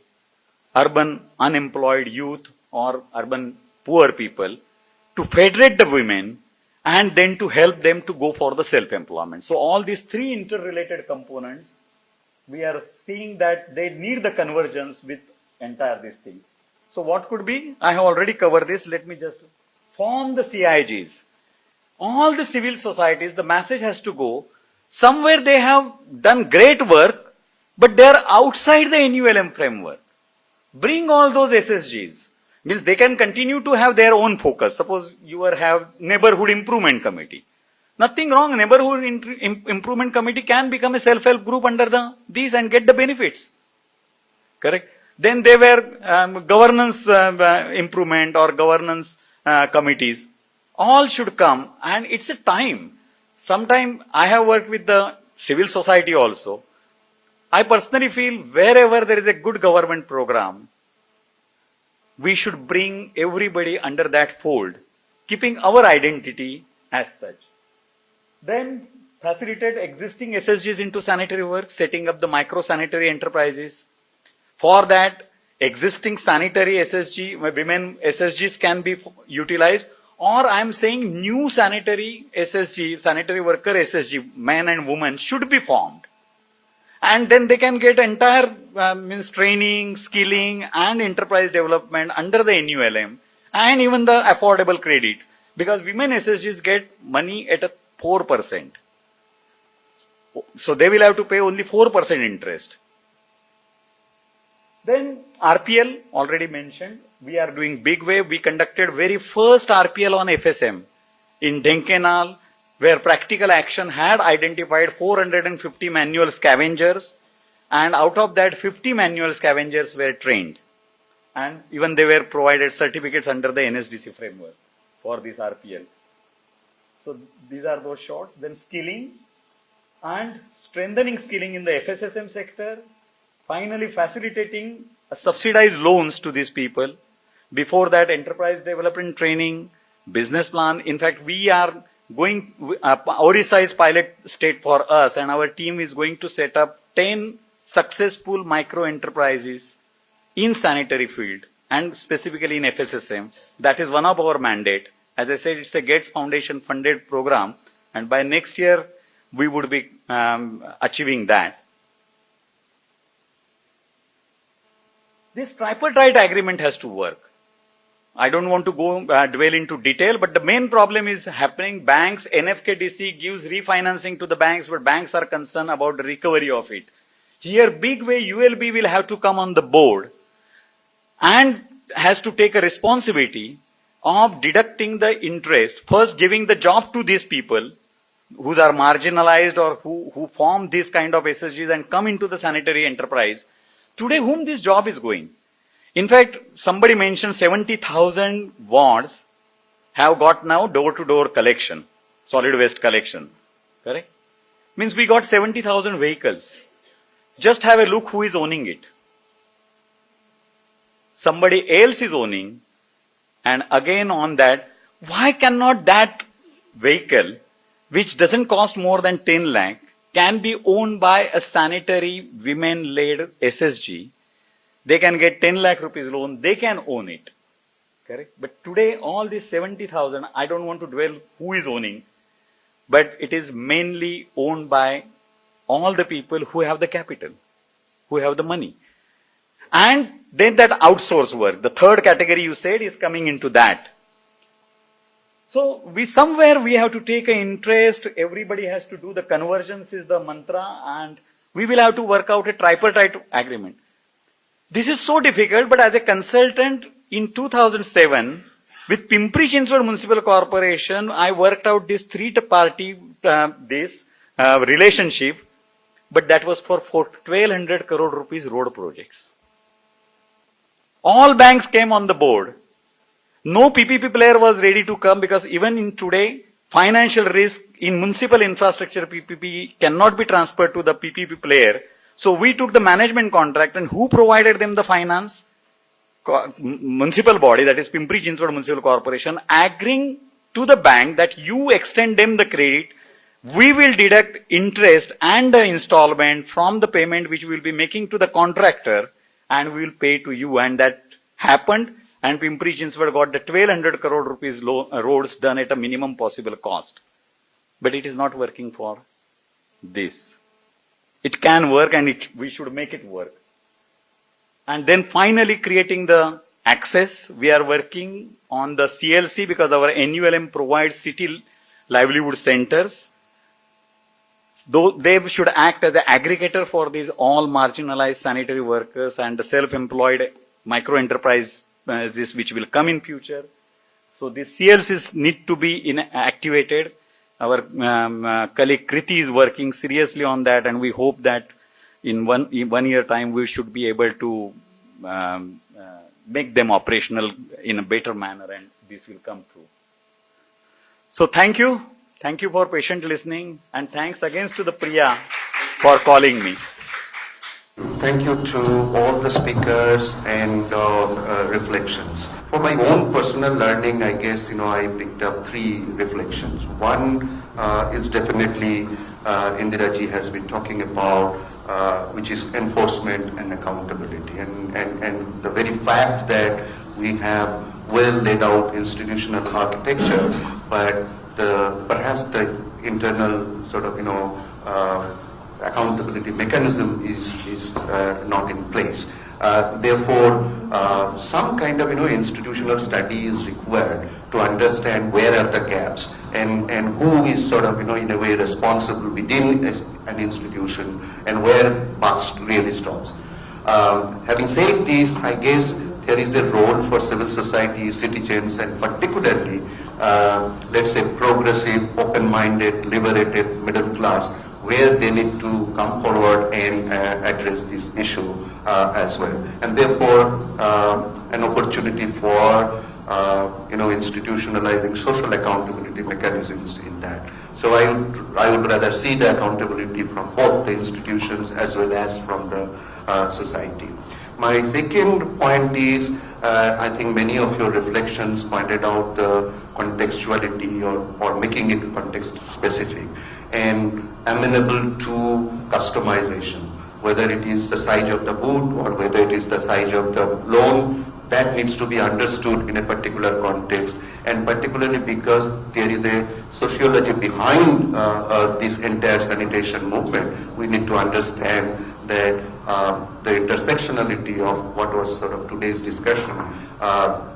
urban unemployed youth or urban poor people, to federate the women and then to help them to go for the self-employment. So all these 3 interrelated components, we are seeing that they need the convergence with entire this thing. So what could be? I have already covered this. Let me just form the CIGs. All the civil societies, the message has to go. Somewhere they have done great work, but they are outside the NULM framework. Bring all those SSGs. Means they can continue to have their own focus. Suppose you have neighborhood improvement committee. Nothing wrong. Neighborhood improvement committee can become a self-help group under these and get the benefits. Correct? Then they were governance improvement or governance committees. All should come, and it's a time. Sometime I have worked with the civil society also. I personally feel wherever there is a good government program, we should bring everybody under that fold, keeping our identity as such. Then facilitate existing SSGs into sanitary work, setting up the micro sanitary enterprises. For that, existing sanitary SSG, women SSGs can be utilized, or I am saying new sanitary SSG, sanitary worker SSG, men and women should be formed. And then they can get entire means training, skilling and enterprise development under the NULM and even the affordable credit, because women SSGs get money at a 4%. So they will have to pay only 4% interest. Then RPL, already mentioned, we are doing big wave. We conducted very first RPL on FSM in Dhenkanal, where practical action had identified 450 manual scavengers, and out of that 50 manual scavengers were trained. And even they were provided certificates under the NSDC framework for this RPL. So these are those shots. Then skilling and strengthening skilling in the FSSM sector. Finally, facilitating subsidized loans to these people. Before that, enterprise development training, business plan. In fact, we are going, Orissa is pilot state for us, and our team is going to set up 10 successful micro enterprises in sanitary field and specifically in FSSM. That is one of our mandate. As I said, it's a Gates Foundation funded program, and by next year, we would be achieving that. This tripartite agreement has to work. I don't want to go dwell into detail, but the main problem is happening. Banks, NFKDC gives refinancing to the banks, but banks are concerned about the recovery of it. Here, big way, ULB will have to come on the board and has to take a responsibility of deducting the interest, first giving the job to these people who are marginalized or who form this kind of SSGs and come into the sanitary enterprise. Today, whom this job is going? In fact, somebody mentioned 70,000 wards have got now door-to-door collection, solid waste collection. Correct? Means we got 70,000 vehicles. Just have a look who is owning it. Somebody else is owning. And again on that, why cannot that vehicle, which doesn't cost more than 10 lakh, can be owned by a sanitary women-led SSG? They can get 10 lakh rupees loan, they can own it. Correct? But today, all these 70,000, I don't want to dwell who is owning, but it is mainly owned by all the people who have the capital, who have the money. And then that outsource work, the third category you said is coming into that. So somewhere we have to take an interest, everybody has to do the convergence is the mantra, and we will have to work out a tripartite agreement. This is so difficult, but as a consultant in 2007, with Pimpri-Chinchwad Municipal Corporation, I worked out this three-party relationship, but that was for 1,200 crore rupees road projects. All banks came on the board. No PPP player was ready to come because even in today, financial risk in municipal infrastructure PPP cannot be transferred to the PPP player. So we took the management contract, and who provided them the finance? Municipal body, that is Pimpri-Chinchwad Municipal Corporation, agreeing to the bank that you extend them the credit, we will deduct interest and the installment from the payment which we will be making to the contractor, and we will pay to you. And that happened, and Pimpri-Chinchwad got the 1,200 crore rupees roads done at a minimum possible cost. But it is not working for this. It can work, and we should make it work. And then finally creating the access. We are working on the CLC because our NULM provides city livelihood centers. Though they should act as an aggregator for these all marginalized sanitary workers and the self-employed micro enterprise which will come in future. So these CLCs need to be activated. Our colleague Kriti is working seriously on that, and we hope that in one year time we should be able to make them operational in a better manner, and this will come through. So thank you. Thank you for patient listening, and thanks again to the Priya for calling me. Thank you to all the speakers and reflections. For my own personal learning, I guess, I picked up 3 reflections. One is definitely Indira ji has been talking about, which is enforcement and accountability. And the very fact that we have well laid out institutional architecture, but perhaps the internal sort of, accountability mechanism is not in place. Therefore, some kind of institutional study is required to understand where are the gaps and who is sort of, in a way responsible within an institution and where buck really stops. Having said this, I guess there is a role for civil society, citizens, and particularly, let's say, progressive, open-minded, liberated middle class, where they need to come forward and address this issue as well. And therefore, an opportunity for institutionalizing social accountability mechanisms in that. So I would rather see the accountability from both the institutions as well as from the society. My second point is, I think many of your reflections pointed out the contextuality or making it context specific and amenable to customization, whether it is the size of the boot or whether it is the size of the loan. That needs to be understood in a particular context, and particularly because there is a sociology behind this entire sanitation movement, we need to understand that the intersectionality of what was sort of today's discussion,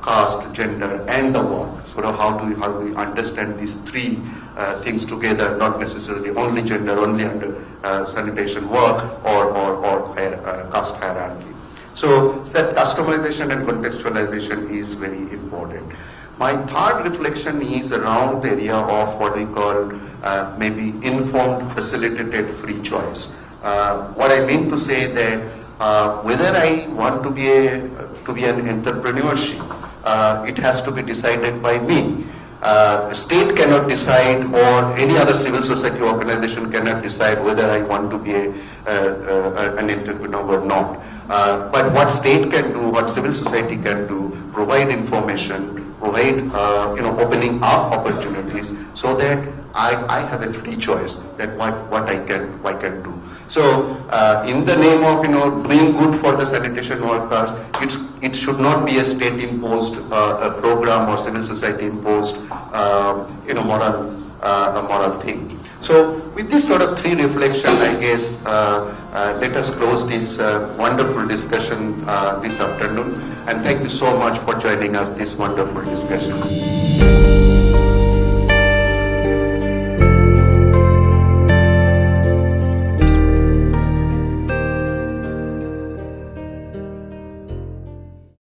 caste, gender, and the work. Sort of how do we understand these three things together, not necessarily only gender, only under sanitation work or caste hierarchy. So that customization and contextualization is very important. My third reflection is around the area of what we call maybe informed, facilitated free choice. What I mean to say that whether I want to be an entrepreneurship, it has to be decided by me. State cannot decide, or any other civil society organization cannot decide whether I want to be an entrepreneur or not. But what state can do, what civil society can do, provide information, provide opening up opportunities so that I have a free choice that what I can do. So in the name of doing good for the sanitation workers, it should not be a state imposed program or civil society imposed moral thing. So with this sort of three reflection, I guess let us close this wonderful discussion this afternoon, and thank you so much for joining us this wonderful discussion.